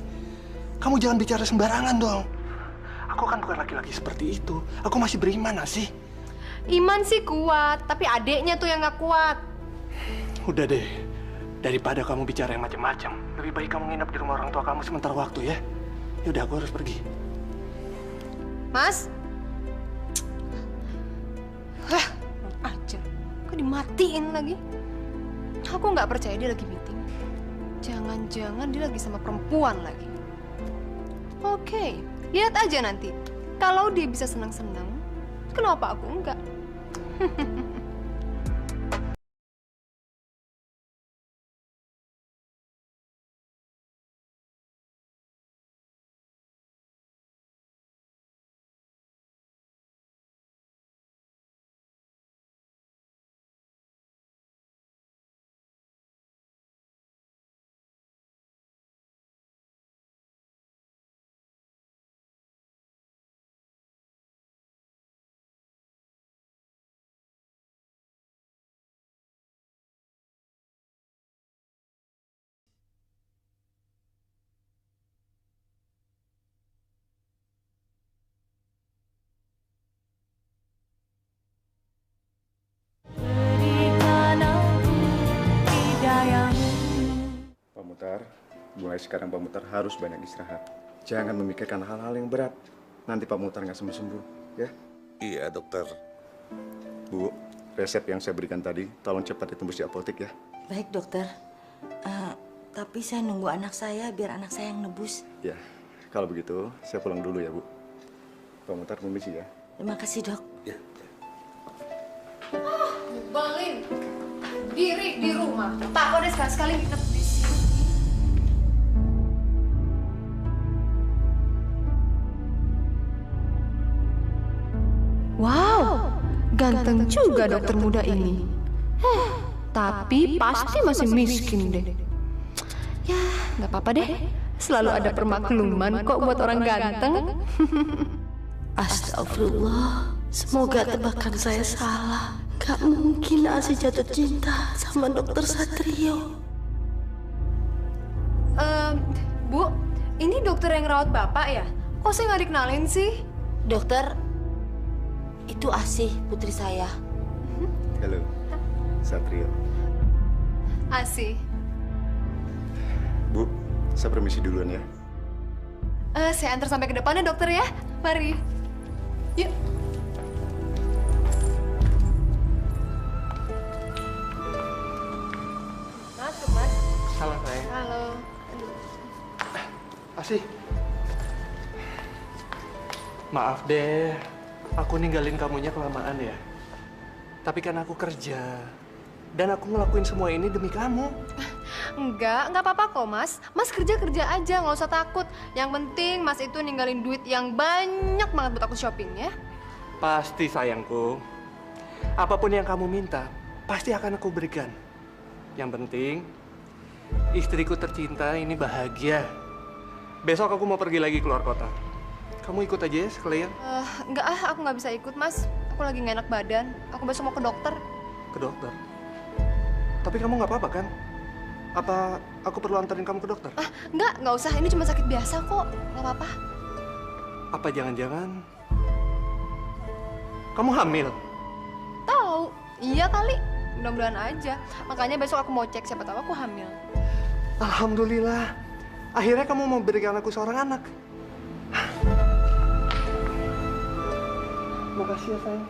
Kamu jangan bicara sembarangan dong. Aku kan bukan laki-laki seperti itu. Aku masih beriman, sih. Iman sih kuat, tapi adeknya tuh yang nggak kuat. Udah deh. Daripada kamu bicara yang macam-macam, lebih baik kamu nginep di rumah orang tua kamu sementara waktu ya. Yaudah, aku harus pergi. Mas? Wah, aja. Kok dimatiin lagi? Aku nggak percaya dia lagi meeting. Jangan-jangan dia lagi sama perempuan lagi. Oke, lihat aja nanti. Kalau dia bisa senang-senang, kenapa aku enggak? mulai sekarang Pak Muhtar harus banyak istirahat. Jangan memikirkan hal-hal yang berat. Nanti Pak Muhtar nggak sembuh-sembuh, ya? Iya, dokter. Bu, resep yang saya berikan tadi, tolong cepat ditembus di apotek ya. Baik, dokter. Tapi saya nunggu anak saya biar anak saya yang nebus. Ya, kalau begitu saya pulang dulu ya, Bu. Pak Muhtar permisi ya. Terima kasih, Dok. Ya. Balin, diri di rumah. Tak kok deh sekali-sekali nginep di sini. Wow, ganteng juga dokter muda ini. Tapi pasti masih miskin deh. Ya, nggak apa-apa deh. Selalu ada permakluman kok buat orang ganteng. Astagfirullah. Semoga tebakan saya salah. Gak mungkin Asi jatuh cinta sama dokter Satrio. Bu, ini dokter yang rawat bapak ya? Kok saya nggak dikenalin sih? Dokter, itu Asi, putri saya. Halo, Satrio. Asi. Bu, saya permisi duluan ya. Saya antar sampai ke depannya dokter ya. Mari. Yuk. Masuk, Mas. Halo, sayang. Halo. Asih. Maaf deh, aku ninggalin kamunya kelamaan ya. Tapi kan aku kerja. Dan aku ngelakuin semua ini demi kamu. Nggak apa-apa kok, Mas. Mas kerja-kerja aja, nggak usah takut. Yang penting Mas itu ninggalin duit yang banyak banget buat aku shopping ya. Pasti sayangku. Apapun yang kamu minta, pasti akan aku berikan. Yang penting, istriku tercinta ini bahagia. Besok aku mau pergi lagi keluar kota. Kamu ikut aja ya sekalian. Nggak aku nggak bisa ikut, Mas. Aku lagi nggak enak badan. Aku besok mau ke dokter. Ke dokter? Tapi kamu nggak apa-apa kan? Apa aku perlu anterin kamu ke dokter? Nggak usah. Ini cuma sakit biasa kok. Nggak apa-apa. Apa jangan-jangan kamu hamil? Tahu? Iya kali. Mudah-mudahan aja. Makanya besok aku mau cek, siapa tahu aku hamil. Alhamdulillah. Akhirnya kamu mau berikan aku seorang anak. Makasih ya, sayang.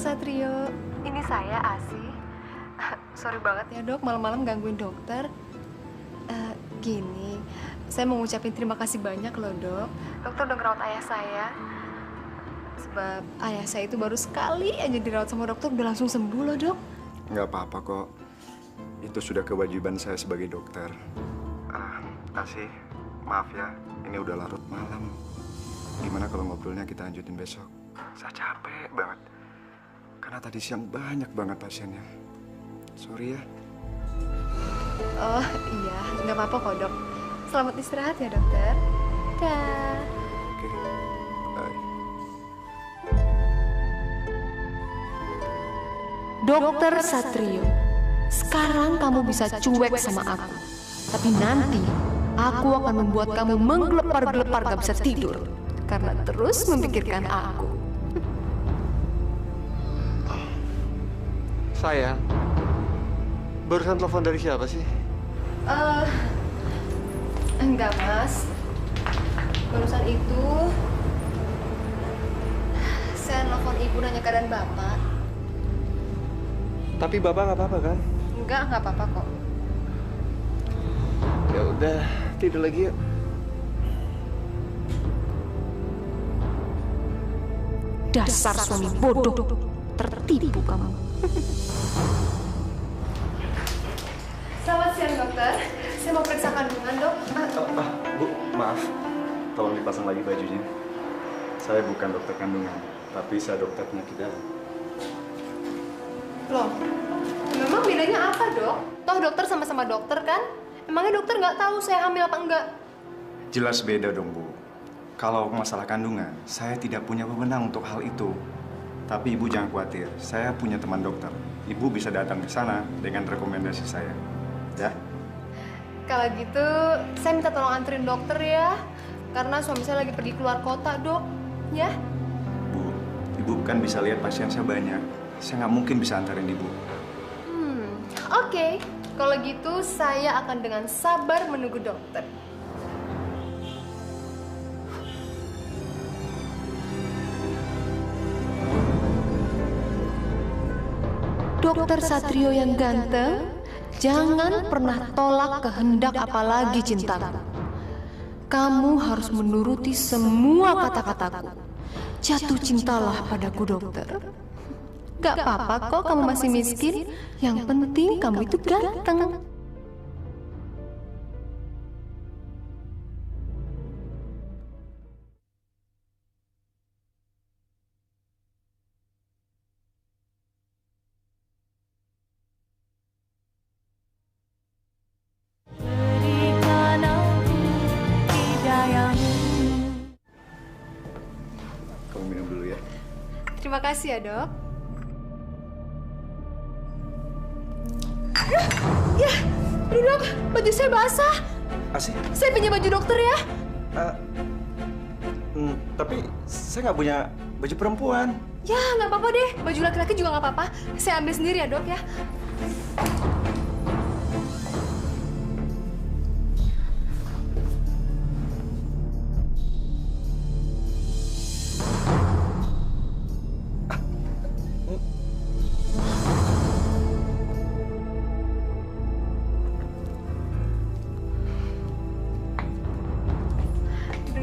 Satrio, ini saya Asi. Sorry banget ya dok, malam-malam gangguin dokter. Gini, saya mau ngucapin terima kasih banyak loh dok. Dokter udah ngerawat ayah saya. Sebab ayah saya itu baru sekali aja dirawat sama dokter udah langsung sembuh loh dok. Nggak apa-apa kok. Itu sudah kewajiban saya sebagai dokter. Asi, maaf ya, ini udah larut malam. Gimana kalau ngobrolnya kita lanjutin besok? Saya capek banget. Karena tadi siang banyak banget pasiennya. Sorry ya. Oh iya, nggak apa-apa kok dok. Selamat istirahat ya dokter. Dah. Oke, bye. Dokter Satrio, sekarang kamu bisa cuek sama aku. Tapi nanti aku akan membuat kamu menggelepar-gelepar gak bisa tidur. Karena terus memikirkan aku. Sayang, barusan telepon dari siapa sih? Enggak mas. Barusan itu saya nelfon ibu nanya keadaan bapak. Tapi bapak nggak apa-apa kan? Nggak apa-apa kok. Ya udah, tidur lagi yuk. Dasar suami bodoh, tertipu kamu. Selamat siang dokter. dokter, saya mau periksa kandungan, Dok. Bu, maaf. Tolong dipasang lagi bajunya. Saya bukan dokter kandungan, tapi saya dokter penyakit dalam. Loh, memang bedanya apa, Dok? Toh dokter sama-sama dokter kan? Emangnya dokter nggak tahu saya hamil apa enggak? Jelas beda dong, Bu. Kalau masalah kandungan, saya tidak punya wewenang untuk hal itu. Tapi Ibu jangan khawatir, saya punya teman dokter. Ibu bisa datang ke sana dengan rekomendasi saya. Ya? Kalau gitu, saya minta tolong anterin dokter ya. Karena suami saya lagi pergi keluar kota, Dok. Ya? Bu, Ibu kan bisa lihat pasien saya banyak. Saya nggak mungkin bisa antarin Ibu. Oke. Kalau gitu, saya akan dengan sabar menunggu dokter. Dokter Satrio yang ganteng, jangan pernah tolak kehendak apalagi cintaku. Kamu harus menuruti semua kata-kataku. Jatuh cintalah padaku, dokter. Gak apa-apa kok kamu masih miskin. Yang penting kamu itu ganteng. Kamu minum dulu ya. Terima kasih ya, Dok. Ya, aduh Dok, baju saya basah. Asih? Saya pinjam baju dokter ya. Tapi saya nggak punya baju perempuan. Ya, nggak apa-apa deh. Baju laki-laki juga nggak apa-apa. Saya ambil sendiri ya, Dok ya.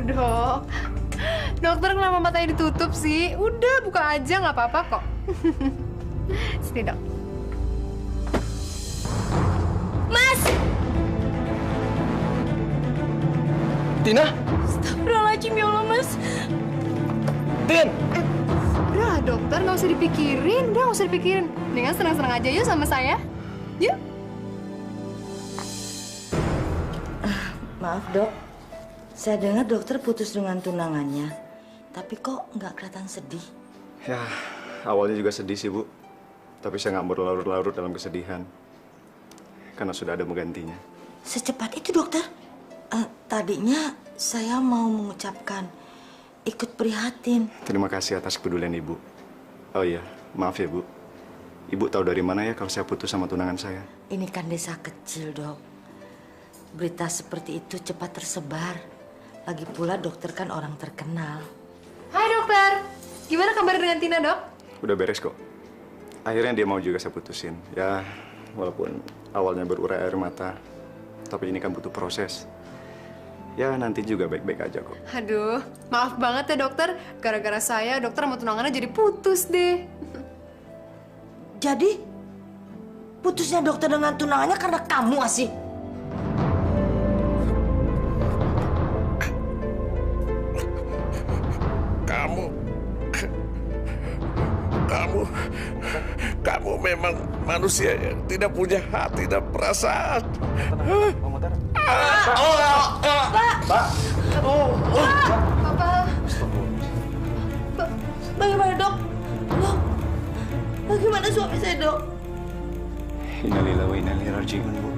Dok, dokter kenapa matanya ditutup sih? Udah, buka aja, nggak apa-apa kok. Sini, Dok. Mas! Tina? Astagfirullahaladzim, ya Allah, Mas. Tin! Udah, dokter, nggak usah dipikirin. Udah, nggak usah dipikirin. Mendingan senang-senang aja yuk sama saya. Yuk. Maaf, Dok. Saya dengar dokter putus dengan tunangannya. Tapi kok nggak kelihatan sedih? Ya, awalnya juga sedih sih, Bu. Tapi saya nggak berlarut-larut dalam kesedihan. Karena sudah ada menggantinya. Secepat itu, dokter? Tadinya saya mau mengucapkan ikut prihatin. Terima kasih atas kepedulian Ibu. Oh iya, maaf ya, Bu. Ibu tahu dari mana ya kalau saya putus sama tunangan saya? Ini kan desa kecil, Dok. Berita seperti itu cepat tersebar. Lagi pula dokter kan orang terkenal. Hai, dokter. Gimana kabar dengan Tina, Dok? Udah beres kok. Akhirnya dia mau juga saya putusin. Ya, walaupun awalnya berurai air mata. Tapi ini kan butuh proses. Ya, nanti juga baik-baik aja kok. Aduh, maaf banget ya, dokter. Gara-gara saya, dokter sama tunangannya jadi putus deh. Jadi, putusnya dokter dengan tunangannya karena kamu, Asih? Kamu memang manusia yang tidak punya hati dan perasaan. Bagaimana, Dok? Dok, bagaimana suami saya, Dok? Innalillahi wa inna ilaihi raji'un, Bu.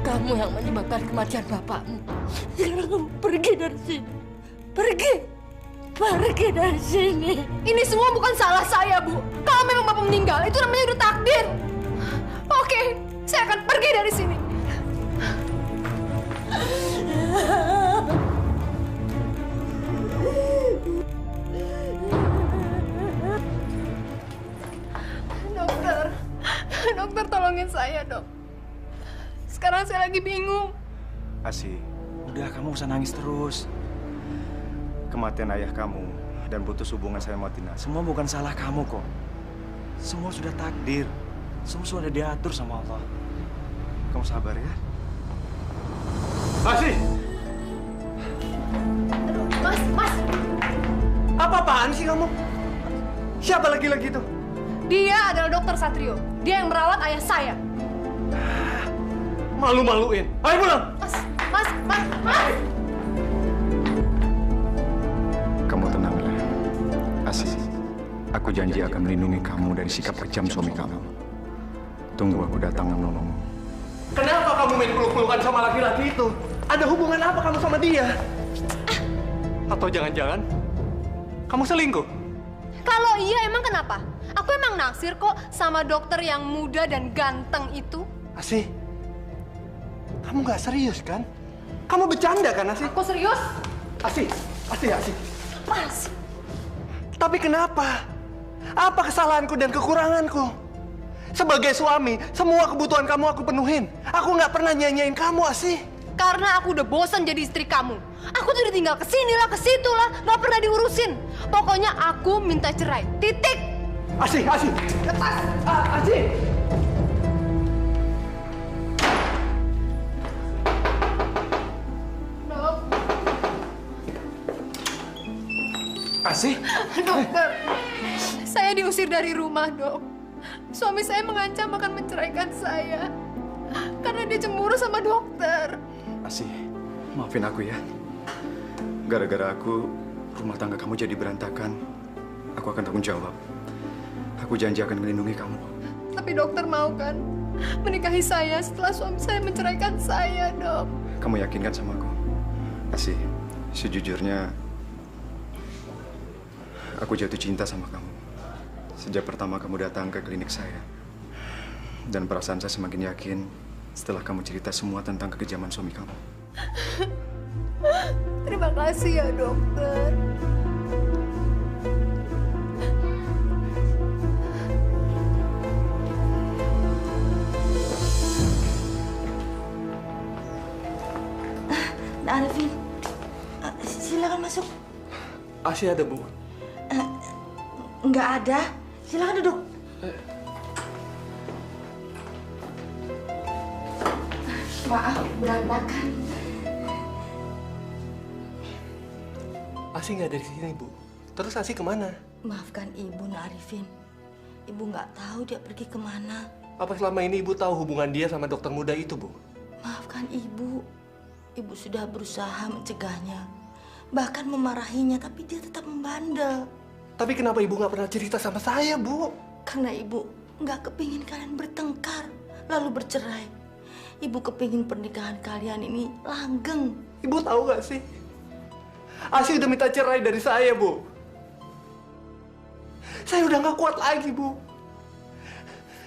Kamu yang menyebabkan kematian bapakmu. Sekarang kamu pergi dari sini. Pergi. Pergi dari sini. Ini semua bukan salah saya, Bu. Kalau memang bapak meninggal, itu namanya udah takdir. Oke, saya akan pergi dari sini. Dokter tolongin saya, Dok. Sekarang saya lagi bingung. Asih, udah kamu usah nangis terus. Kematian ayah kamu dan putus hubungan saya sama Tina. Semua bukan salah kamu kok. Semua sudah takdir. Semua sudah diatur sama Allah. Kamu sabar ya. Asih! Mas! Apa-apaan sih kamu? Siapa lagi-lagi itu? Dia adalah Dokter Satrio. Dia yang merawat ayah saya. Malu-maluin. Ayo pulang! Mas! Kamu tenanglah. Asih, aku janji akan melindungi kamu dari sikap kejam suami kamu. Tunggu aku datang menolongmu. Kenapa kamu main peluk-pelukan sama laki-laki itu? Ada hubungan apa kamu sama dia? Atau jangan-jangan kamu selingkuh? Kalau iya emang kenapa? Aku emang naksir kok sama dokter yang muda dan ganteng itu. Asih, kamu nggak serius kan? Kamu bercanda kan, Asih? Aku serius. Asih. Mas. Tapi kenapa? Apa kesalahanku dan kekuranganku? Sebagai suami, semua kebutuhan kamu aku penuhin. Aku nggak pernah nyanyain kamu, Asih. Karena aku udah bosan jadi istri kamu. Aku tuh udah tinggal kesini lah, kesitu lah, nggak pernah diurusin. Pokoknya aku minta cerai. Titik. Asih. Lepas. Asih. Dok. Asih. Dokter. Saya diusir dari rumah, Dok. Suami saya mengancam akan menceraikan saya. Karena dia cemburu sama dokter. Asih, maafin aku ya. Gara-gara aku, rumah tangga kamu jadi berantakan. Aku akan tanggung jawab. Aku janji akan melindungi kamu. Tapi dokter mau kan menikahi saya setelah suami saya menceraikan saya, Dok? Kamu yakinkan sama aku? Asih, sejujurnya aku jatuh cinta sama kamu. Sejak pertama kamu datang ke klinik saya. Dan perasaan saya semakin yakin setelah kamu cerita semua tentang kekejaman suami kamu. Terima kasih ya, dokter. Nak Arifin, silakan masuk. Asih ada, Bu? Nggak ada. Silakan duduk. Maaf, berantakan. Asih nggak dari sini, Bu. Terus Asih kemana? Maafkan Ibu, Nak Arifin. Ibu nggak tahu dia pergi kemana. Apa selama ini Ibu tahu hubungan dia sama dokter muda itu, Bu? Maafkan Ibu. Ibu sudah berusaha mencegahnya. Bahkan memarahinya, tapi dia tetap membandel. Tapi kenapa Ibu nggak pernah cerita sama saya, Bu? Karena Ibu nggak kepingin kalian bertengkar, lalu bercerai. Ibu kepingin pernikahan kalian ini langgeng. Ibu tahu nggak sih? Asih udah minta cerai dari saya, Bu. Saya udah nggak kuat lagi, Bu.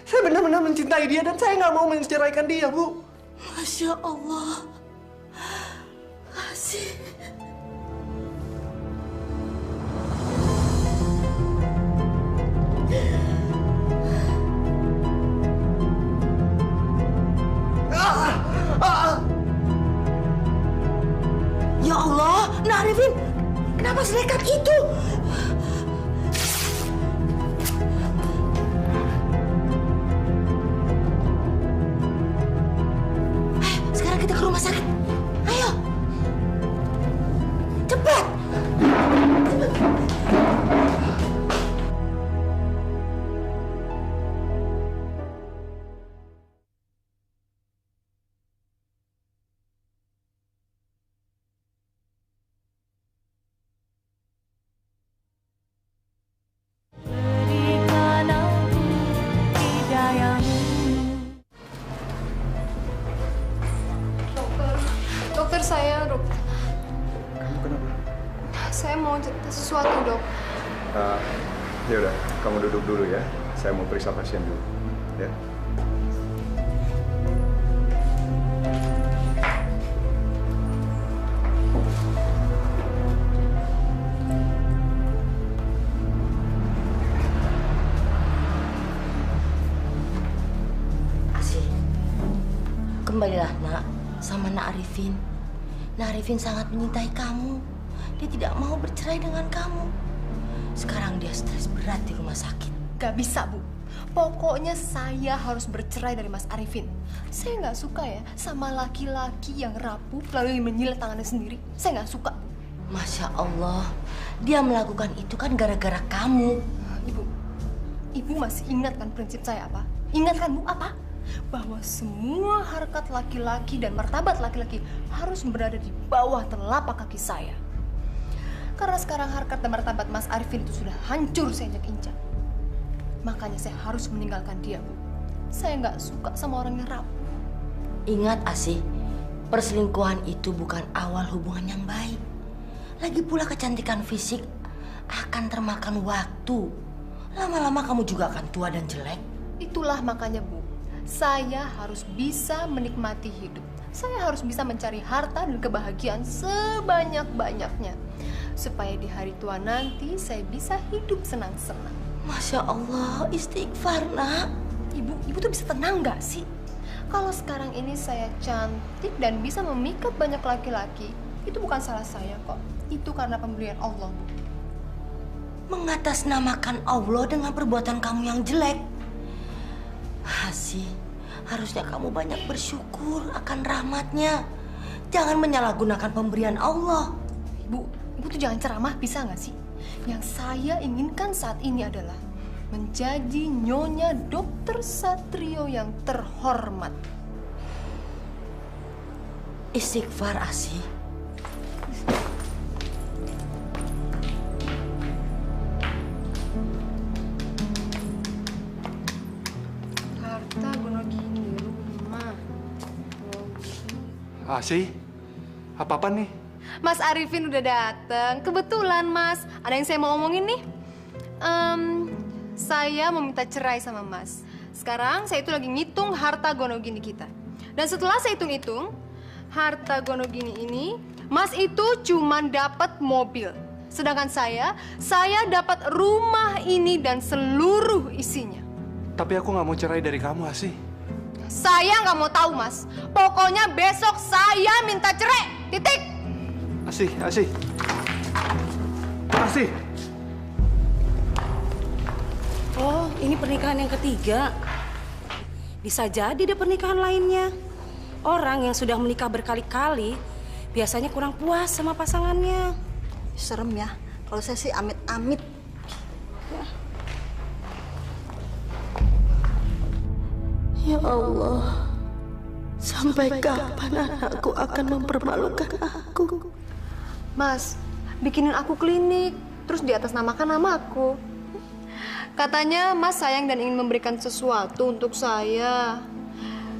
Saya benar-benar mencintai dia dan saya nggak mau menceraikan dia, Bu. Masya Allah. Asih. Ya Allah, Nak Arifin, kenapa selekat itu? Ayo, sekarang kita ke rumah sakit. Ayo, cepat. Dokter saya, dok. Kamu kenapa? Saya mau cerita sesuatu, dok. Ya udah, kamu duduk dulu ya. Saya mau periksa pasien dulu. Ya. Asih, kembalilah Nak sama Nak Arifin. Nak Arifin sangat mencintai kamu. Dia tidak mau bercerai dengan kamu. Sekarang dia stres berat di rumah sakit. Gak bisa, Bu. Pokoknya saya harus bercerai dari Mas Arifin. Saya nggak suka ya sama laki-laki yang rapuh lalu menyilet tangannya sendiri. Saya nggak suka. Masya Allah, dia melakukan itu kan gara-gara kamu. Ibu masih ingat kan prinsip saya apa? Ingat kan, Bu, apa? Bahwa semua harkat laki-laki dan martabat laki-laki harus berada di bawah telapak kaki saya. Karena sekarang harkat dan martabat Mas Arifin itu sudah hancur saya injak-injak. Makanya saya harus meninggalkan dia, Bu. Saya nggak suka sama orang yang rapuh. Ingat, Asih, perselingkuhan itu bukan awal hubungan yang baik. Lagi pula kecantikan fisik akan termakan waktu. Lama-lama kamu juga akan tua dan jelek. Itulah makanya, Bu, saya harus bisa menikmati hidup. Saya harus bisa mencari harta dan kebahagiaan sebanyak-banyaknya. Supaya di hari tua nanti saya bisa hidup senang-senang. Masya Allah, istighfar, Nak. Ibu tuh bisa tenang nggak sih? Kalau sekarang ini saya cantik dan bisa memikat banyak laki-laki, itu bukan salah saya kok. Itu karena pemberian Allah, Bu. Mengatasnamakan Allah dengan perbuatan kamu yang jelek. Asih, harusnya kamu banyak bersyukur akan rahmatnya. Jangan menyalahgunakan pemberian Allah. Ibu tuh jangan ceramah, bisa nggak sih? Yang saya inginkan saat ini adalah menjadi Nyonya Dokter Satrio yang terhormat. Istighfar, Asih. Harta Gonogini, rumah. Asih, apa-apa nih? Mas Arifin udah dateng. Kebetulan, Mas. Ada yang saya mau omongin nih. Saya mau minta cerai sama Mas. Sekarang saya itu lagi ngitung harta Gonogini kita. Dan setelah saya hitung-hitung, harta Gonogini ini, Mas itu cuman dapat mobil. Sedangkan saya dapat rumah ini dan seluruh isinya. Tapi aku nggak mau cerai dari kamu, Asih. Saya nggak mau tahu, Mas. Pokoknya besok saya minta cerai. Titik. Asih. Asih. Oh, ini pernikahan yang ketiga. Bisa jadi ada pernikahan lainnya. Orang yang sudah menikah berkali-kali biasanya kurang puas sama pasangannya. Serem ya. Kalau saya sih amit-amit. Ya Allah, sampai kapan anakku akan mempermalukan aku? Mas, bikinin aku klinik, terus di atas namakan namaku. Katanya Mas sayang dan ingin memberikan sesuatu untuk saya.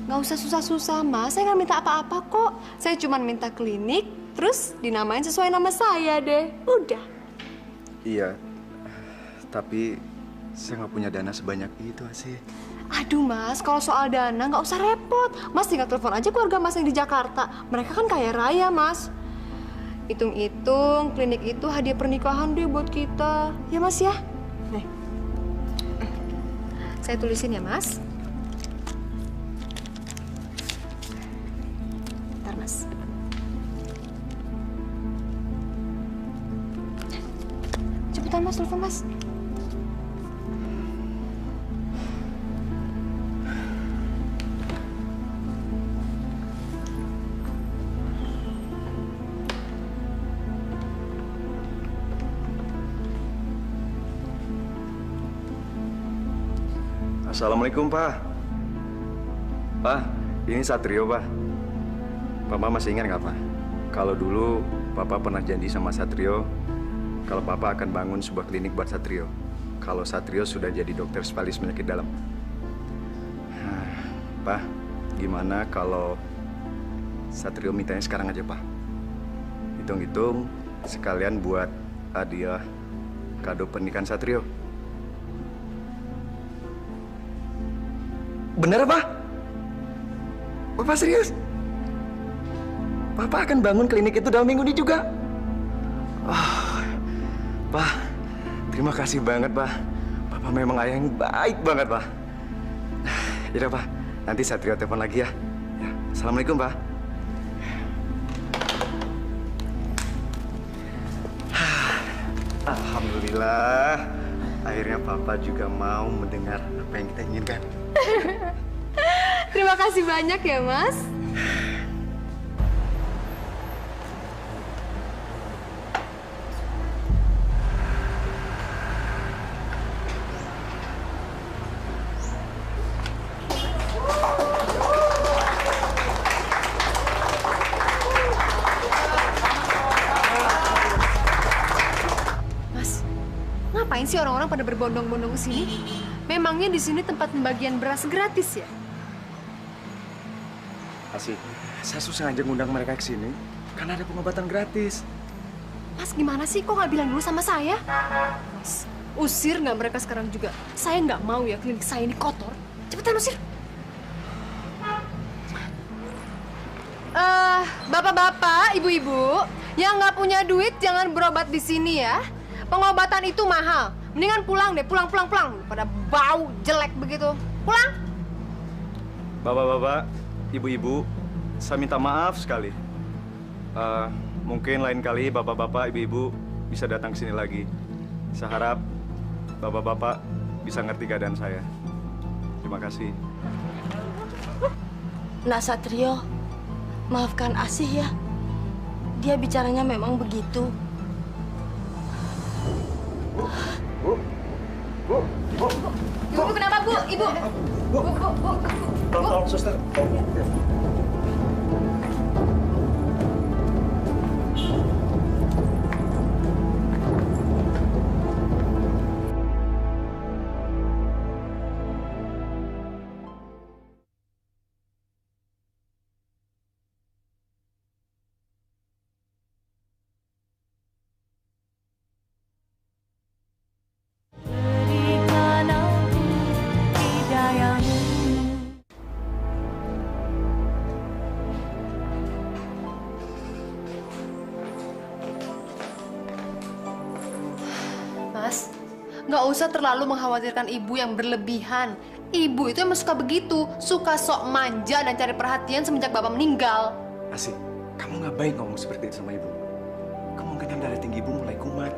Nggak usah susah-susah, Mas. Saya nggak minta apa-apa kok. Saya cuma minta klinik, terus dinamain sesuai nama saya deh. Udah. Iya, tapi saya nggak punya dana sebanyak itu, Asih. Aduh, Mas, kalau soal dana nggak usah repot. Mas tinggal telepon aja keluarga Mas yang di Jakarta. Mereka kan kaya raya, Mas. Hitung-hitung, klinik itu hadiah pernikahan deh buat kita. Ya, Mas ya? Nih. Saya tulisin ya, Mas. Bentar, Mas. Cepetan, Mas, telepon, Mas. Assalamualaikum, Pak. Pak, ini Satrio, Pak. Papa masih ingat nggak, Pak? Kalau dulu Papa pernah janji sama Satrio kalau Papa akan bangun sebuah klinik buat Satrio. Kalau Satrio sudah jadi dokter spesialis penyakit dalam. Pak, gimana kalau Satrio mintanya sekarang aja, Pak? Hitung-hitung sekalian buat hadiah kado pernikahan Satrio. Bener, Pak? Papa serius? Papa akan bangun klinik itu dalam minggu ini juga. Oh, Pak, terima kasih banget, Pak. Papa memang ayah yang baik banget, Pak. Yaudah, Pak. Nanti Satrio telepon lagi ya. Assalamualaikum, Pak. Alhamdulillah, akhirnya Papa juga mau mendengar apa yang kita inginkan. Terima kasih banyak ya, Mas. Ngapain sih orang-orang pada berbondong-bondong ke sini? Memangnya di sini tempat pembagian beras gratis ya? Asik, saya susah ngajak ngundang mereka ke sini karena ada pengobatan gratis. Mas, gimana sih? Kok nggak bilang dulu sama saya? Mas, usir nggak mereka sekarang juga? Saya nggak mau ya klinik saya ini kotor. Cepetan usir. Bapak-bapak, ibu-ibu, yang nggak punya duit jangan berobat di sini ya. Pengobatan itu mahal. Mendingan pulang deh, pulang. Pada bau jelek begitu. Pulang. Bapak-bapak, ibu-ibu, saya minta maaf sekali. Mungkin lain kali bapak-bapak, ibu-ibu bisa datang ke sini lagi. Saya harap bapak-bapak bisa ngerti keadaan saya. Terima kasih. Nak Satrio, maafkan Asih ya. Dia bicaranya memang begitu. Ibu kenapa, Bu? Ibu. Tolong, suster. Mas, nggak usah terlalu mengkhawatirkan ibu yang berlebihan. Ibu itu emang suka begitu, suka sok manja dan cari perhatian semenjak bapak meninggal. Asik, kamu nggak baik ngomong seperti itu sama ibu. Kemungkinan darah tinggi ibu mulai kumat.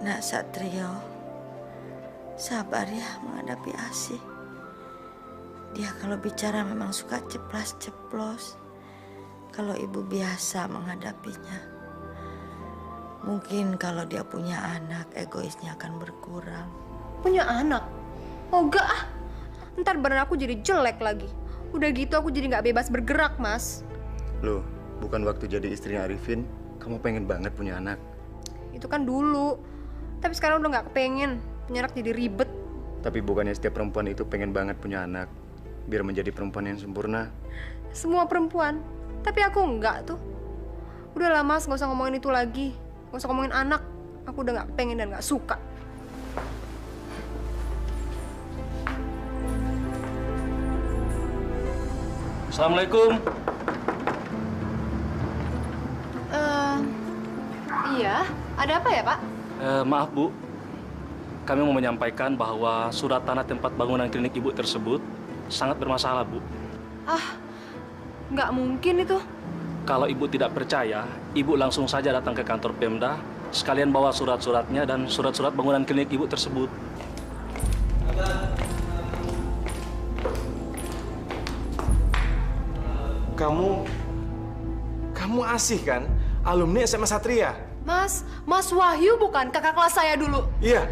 Nak Satrio, sabar ya menghadapi Asih. Dia kalau bicara memang suka ceplas-ceplos. Kalau ibu biasa menghadapinya. Mungkin kalau dia punya anak, egoisnya akan berkurang. Punya anak? Oh enggak ah. Ntar badan aku jadi jelek lagi. Udah gitu aku jadi nggak bebas bergerak, Mas. Loh, bukan waktu jadi istrinya Arifin, kamu pengen banget punya anak. Itu kan dulu. Tapi sekarang udah nggak kepengen. Punya anak jadi ribet. Tapi bukannya setiap perempuan itu pengen banget punya anak, biar menjadi perempuan yang sempurna. Semua perempuan. Tapi aku enggak tuh. Udah lah Mas, nggak usah ngomongin itu lagi. Nggak usah ngomongin anak. Aku udah nggak pengen dan nggak suka. Assalamualaikum. Iya, ada apa ya Pak? Maaf Bu, kami mau menyampaikan bahwa surat tanah tempat bangunan klinik Ibu tersebut sangat bermasalah Bu. Ah, nggak mungkin itu. Kalau Ibu tidak percaya, Ibu langsung saja datang ke kantor Pemda, sekalian bawa surat-suratnya dan surat-surat bangunan klinik Ibu tersebut. Kamu Asih kan? Alumni SMA Satria. Mas Wahyu bukan kakak kelas saya dulu? Iya.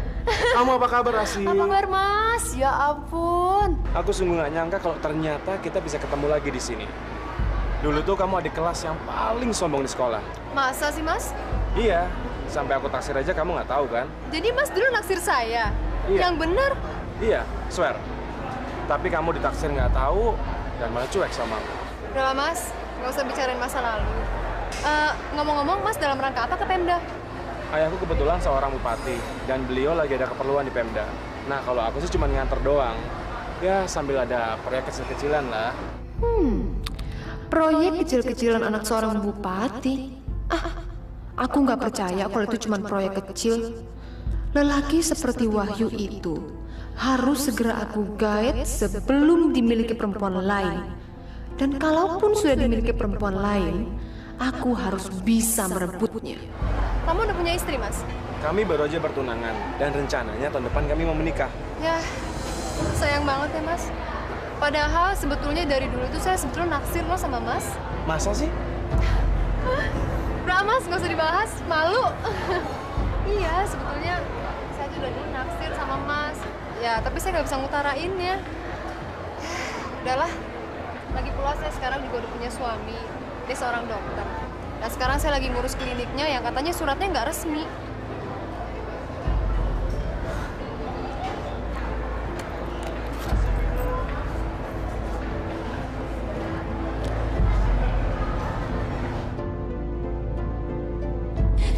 Kamu apa kabar, Asih? Apa kabar, Mas? Ya ampun. Aku sungguh nggak nyangka kalau ternyata kita bisa ketemu lagi di sini. Dulu tuh kamu adik kelas yang paling sombong di sekolah. Masa sih, Mas? Iya. Sampai aku taksir aja kamu nggak tahu kan? Jadi Mas dulu naksir saya? Iya. Yang bener? Iya, swear. Tapi kamu ditaksir nggak tahu dan malah cuek sama aku. Udah lah, Mas. Nggak usah bicarain masa lalu. Ngomong-ngomong, Mas dalam rangka apa ke Pemda? Ayahku kebetulan seorang bupati dan beliau lagi ada keperluan di Pemda. Nah, kalau aku sih cuma nganter doang. Ya, sambil ada proyek kecil-kecilan lah. Proyek kecil-kecilan anak seorang bupati. Aku nggak percaya kalau itu cuma proyek kecil. Lelaki seperti Wahyu itu harus segera aku guide sebelum dimiliki perempuan lain. Dan kalaupun sudah dimiliki perempuan lain, aku harus bisa merebutnya. Kamu udah punya istri, Mas? Kami baru aja bertunangan dan rencananya tahun depan kami mau menikah. Ya, sayang banget ya, Mas. Padahal sebetulnya dari dulu tuh saya sebetulnya naksir loh sama Mas. Masa sih? Udah, Mas, nggak usah dibahas. Malu. Iya, sebetulnya saya tuh udah dulu naksir sama Mas. Ya, tapi saya nggak bisa ngutarainnya. Udahlah. Lagi pula saya sekarang juga udah punya suami. Dia seorang dokter. Dan sekarang saya lagi ngurus kliniknya yang katanya suratnya nggak resmi.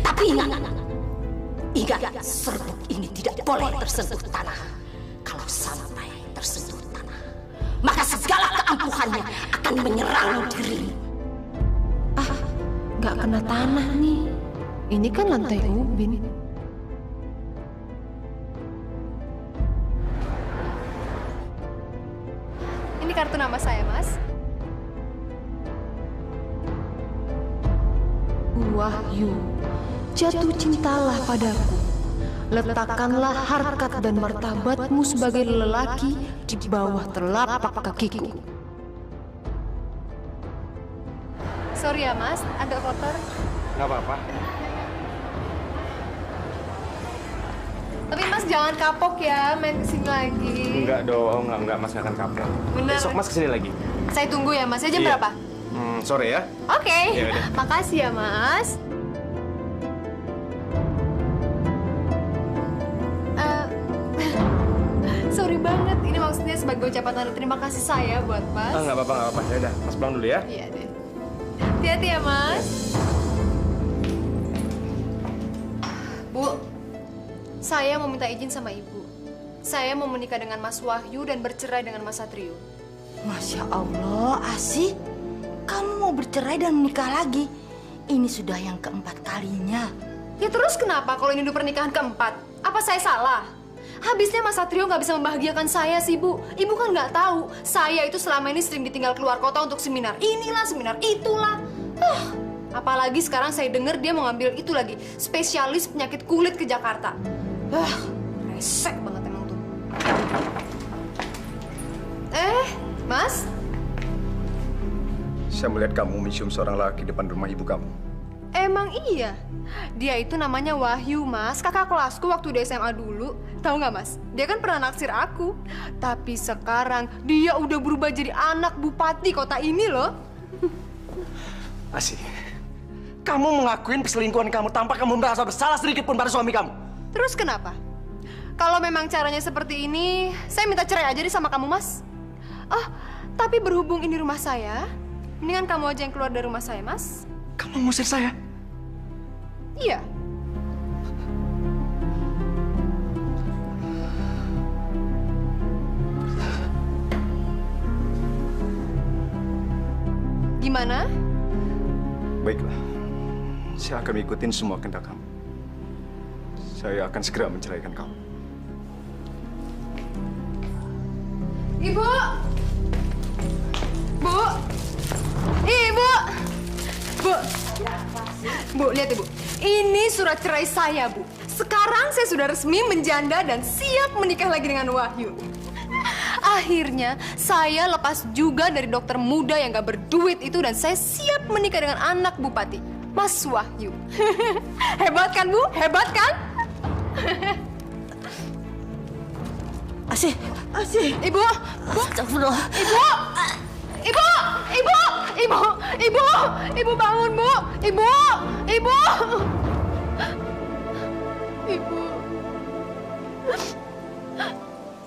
Tapi ingat, serbuk ini tidak boleh tersentuh tanah. Kalau sampai tersentuh tanah, maka segala keampuhannya akan menyerang dirimu. Nggak kena tanah nih. Ini kan lantai ubin. Ini kartu nama saya, Mas. Wahyu, jatuh cintalah padaku. Letakkanlah harkat dan martabatmu sebagai lelaki di bawah telapak kakiku. Sorry ya, Mas, agak kotor. Nggak apa-apa. Tapi Mas jangan kapok ya main kesini lagi. Enggak dong, enggak Mas nggak akan kapok. Bener. Besok Mas kesini lagi. Saya tunggu ya, Mas. Jam Iya. berapa? Sore ya. Oke. Ya udah. Makasih ya, Mas. Sorry banget. Ini maksudnya sebagai ucapan tanda terima kasih saya buat Mas. Nggak apa-apa, nggak apa-apa. Ya udah, Mas pulang dulu ya. Iya deh. Hati-hati ya, Mas. Bu, saya mau minta izin sama Ibu. Saya mau menikah dengan Mas Wahyu dan bercerai dengan Mas Satrio. Masya Allah, Asih. Kamu mau bercerai dan menikah lagi? Ini sudah yang keempat kalinya. Ya terus kenapa kalau ini udah pernikahan keempat? Apa saya salah? Habisnya Mas Satrio nggak bisa membahagiakan saya sih, Bu. Ibu kan nggak tahu, saya itu selama ini sering ditinggal keluar kota untuk seminar inilah, seminar itulah. Apalagi sekarang saya dengar dia mau ngambil itu lagi, spesialis penyakit kulit ke Jakarta. Resek banget emang tuh. Mas? Saya melihat kamu mencium seorang laki depan rumah ibu kamu. Emang iya? Dia itu namanya Wahyu, Mas. Kakak kelasku waktu di SMA dulu. Tahu nggak, Mas? Dia kan pernah naksir aku. Tapi sekarang dia udah berubah jadi anak bupati kota ini loh. Asih, kamu mengakuin perselingkuhan kamu tanpa kamu merasa bersalah sedikit pun pada suami kamu. Terus kenapa? Kalau memang caranya seperti ini, saya minta cerai aja deh sama kamu, Mas. Tapi berhubung ini rumah saya, mendingan kamu aja yang keluar dari rumah saya, Mas. Kamu ngusir saya? Iya. Gimana? Baiklah, saya akan ikutin semua kehendak kamu. Saya akan segera menceraikan kamu. Ibu! Bu! Ibu! Bu! Bu, lihat Ibu. Ini surat cerai saya, Bu. Sekarang saya sudah resmi menjanda dan siap menikah lagi dengan Wahyu. Akhirnya, saya lepas juga dari dokter muda yang gak berduit itu dan saya siap menikah dengan anak bupati, Mas Wahyu. Hebat kan, Bu? Hebat kan? Asih. Ibu! Astagfirullah. Ibu! Ibu! Ibu! Ibu! Ibu! Ibu bangun, Bu! Ibu! Ibu! Ibu.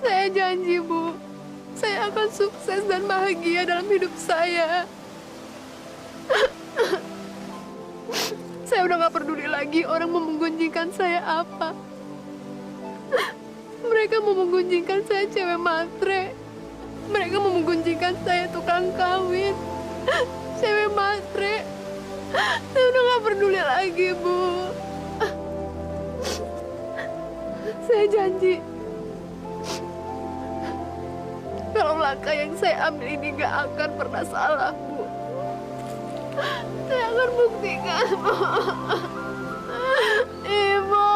Saya janji, Bu. Saya akan sukses dan bahagia dalam hidup saya. Saya udah gak peduli lagi orang mau menggunjingkan saya apa. Mereka mau menggunjingkan saya cewek matre. Mereka mau menggunjingkan saya tukang kawin. Cewek matre. Saya udah gak peduli lagi, Bu. Saya janji kalau langkah yang saya ambil ini nggak akan pernah salah, Bu. Saya akan buktikan, Bu. Ibu.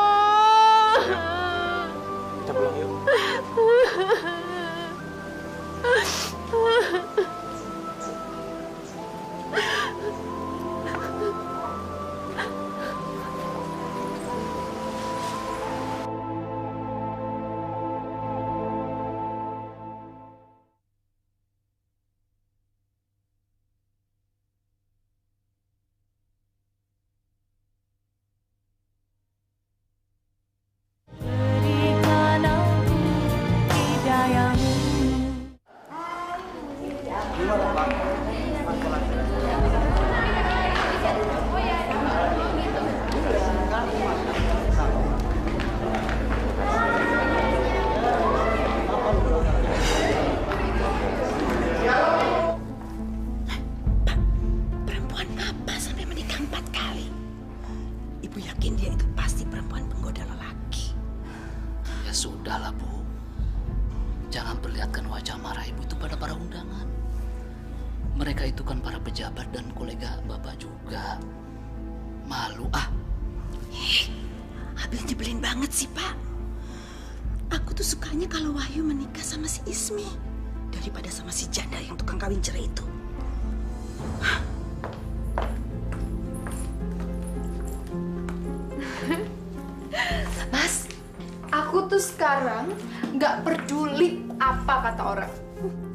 Kita pulang yuk. Perempuan apa sampai menikah 4 kali? Ibu yakin dia itu pasti perempuan penggoda lelaki. Ya sudahlah, Bu. Jangan perlihatkan wajah marah Ibu itu pada para undangan. Mereka itu kan para pejabat dan kolega Bapak juga. Malu ah. Habis nyebelin banget sih, Pak. Aku tuh sukanya kalau Wahyu menikah sama si Ismi daripada sama si janda yang tukang kawin cerai itu. Mas, aku tuh sekarang nggak peduli apa kata orang.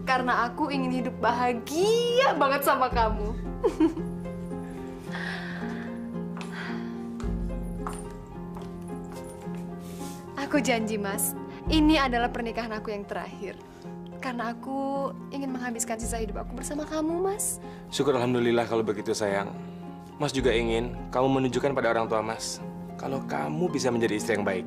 Karena aku ingin hidup bahagia banget sama kamu. Aku janji, Mas, ini adalah pernikahan aku yang terakhir. Karena aku ingin menghabiskan sisa hidup aku bersama kamu, Mas. Syukur alhamdulillah kalau begitu sayang. Mas juga ingin kamu menunjukkan pada orang tua Mas kalau kamu bisa menjadi istri yang baik.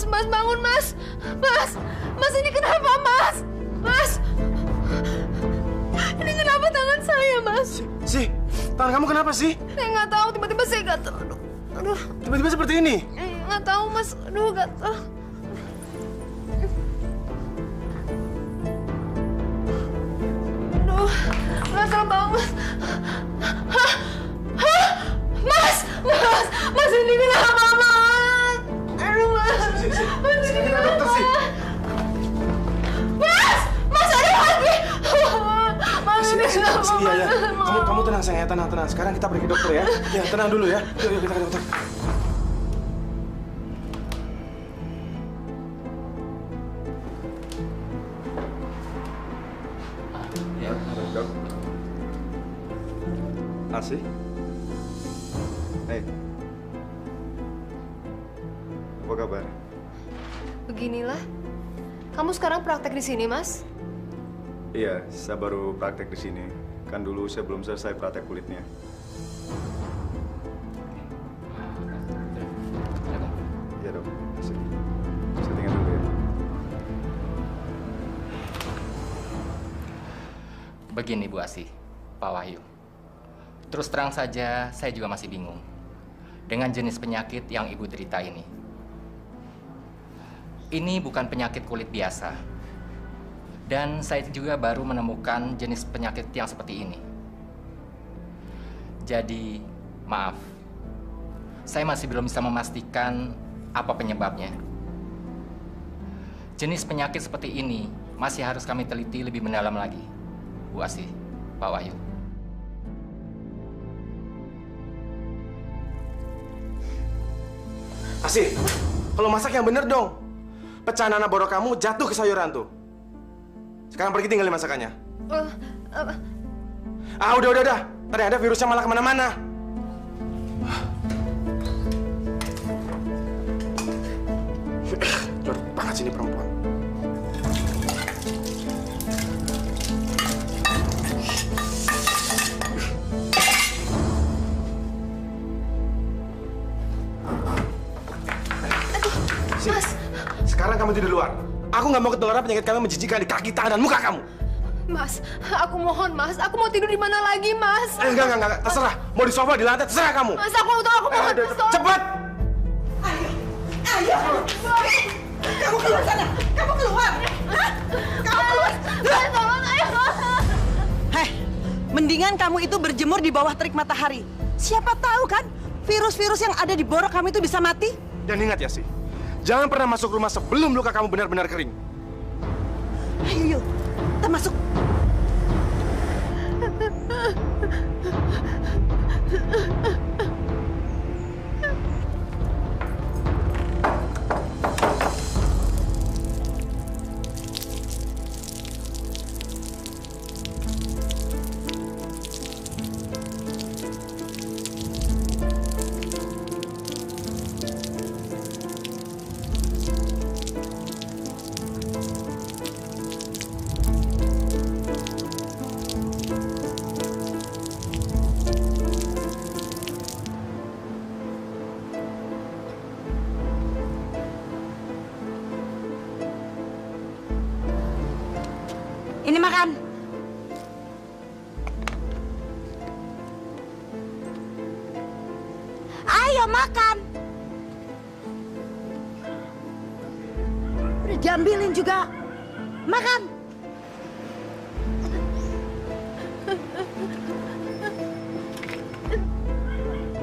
Mas, bangun, Mas. Mas, ini kenapa, Mas? Mas, ini kenapa tangan saya, Mas? Tangan kamu kenapa sih? Saya nggak tahu, tiba-tiba saya gatel. Aduh. Tiba-tiba seperti ini? Nggak tahu, Mas. Aduh, gatel. Aduh, gatel banget. Mas, ini kenapa, Mas? Aduh, Mas. Mas, ini kenapa? Mas, ada lagi. Mas, ini kenapa? Iya. Kamu tenang sayang, tenang. Sekarang kita pergi ke dokter ya. Ya, tenang dulu ya. Yuk kita ke dokter. Ya, dok. Asih? Hei. Apa kabar? Beginilah. Kamu sekarang praktek di sini, Mas? Iya, saya baru praktek di sini. Kan dulu saya belum selesai praktek kulitnya. Iya, dok. Saya tinggal dulu ya. Begini, Bu Asih, Pak Wahyu. Terus terang saja, saya juga masih bingung dengan jenis penyakit yang Ibu derita ini. Ini bukan penyakit kulit biasa. Dan saya juga baru menemukan jenis penyakit yang seperti ini. Jadi, maaf. Saya masih belum bisa memastikan apa penyebabnya. Jenis penyakit seperti ini masih harus kami teliti lebih mendalam lagi. Bu Asih, Pak Wahyu. Asih, kalau masak yang bener dong. Pecahan anak borok kamu jatuh ke sayuran tuh. Sekarang pergi tinggalin masakannya. Udah. Tadi ada virusnya malah kemana-mana. Jorok banget sih ini perempuan. kamu tidur di luar. Aku nggak mau ketularan penyakit kamu menjijikkan di kaki, tangan, dan muka kamu. Mas, aku mohon Mas, aku mau tidur di mana lagi Mas? Enggak, terserah. Mau di sofa, di lantai, terserah kamu. Mas, aku mohon Mas. Cepat! Ayo! Kamu keluar sana! Kamu keluar! Hah? Kamu keluar! Tolong, ayo! Heh, mendingan kamu itu berjemur di bawah terik matahari. Siapa tahu kan, virus-virus yang ada di borok kamu itu bisa mati? Dan ingat ya sih, jangan pernah masuk rumah sebelum luka kamu benar-benar kering. Ayo, yuk. Kita masuk. Ini makan. Ayo makan. Udah diambilin juga. Makan.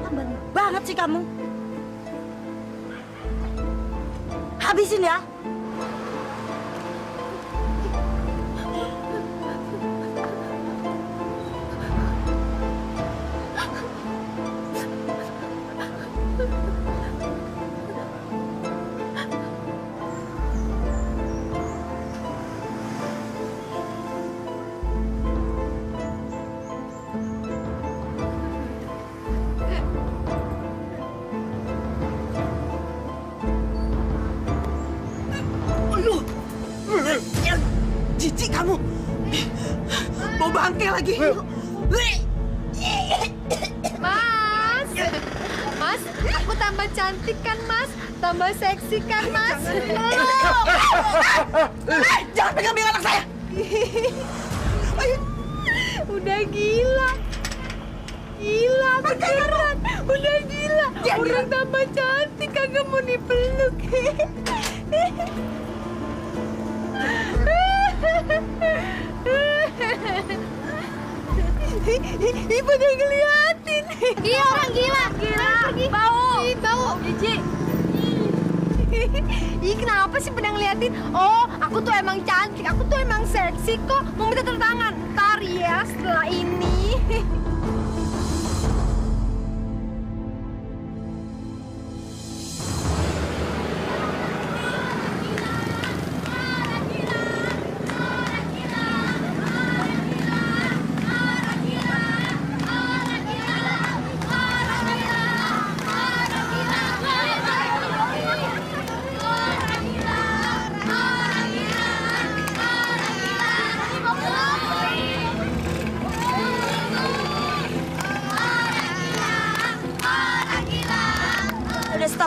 Lamban banget sih kamu. Habisin ya. Jijik kamu. Mau bangke lagi. Mas, aku tambah cantik kan Mas? Tambah seksi kan Mas? Jangan pegang anak saya. Udah gila. Gila beneran. Udah gila. Orang tambah cantik kagak mau dipeluk. Ibu udah ngeliatin. Iya orang gila. Bau. Bau. Jijik. Ih, kenapa sih pada ngeliatin? Oh, aku tuh emang cantik, aku tuh emang seksi kok. Mau minta tanda tangan? Ntar ya, setelah ini.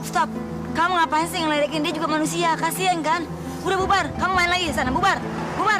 Stop. Kamu ngapain sih ngeledekin dia juga manusia? Kasian kan? Udah bubar. Kamu main lagi di sana. Bubar. Bubar.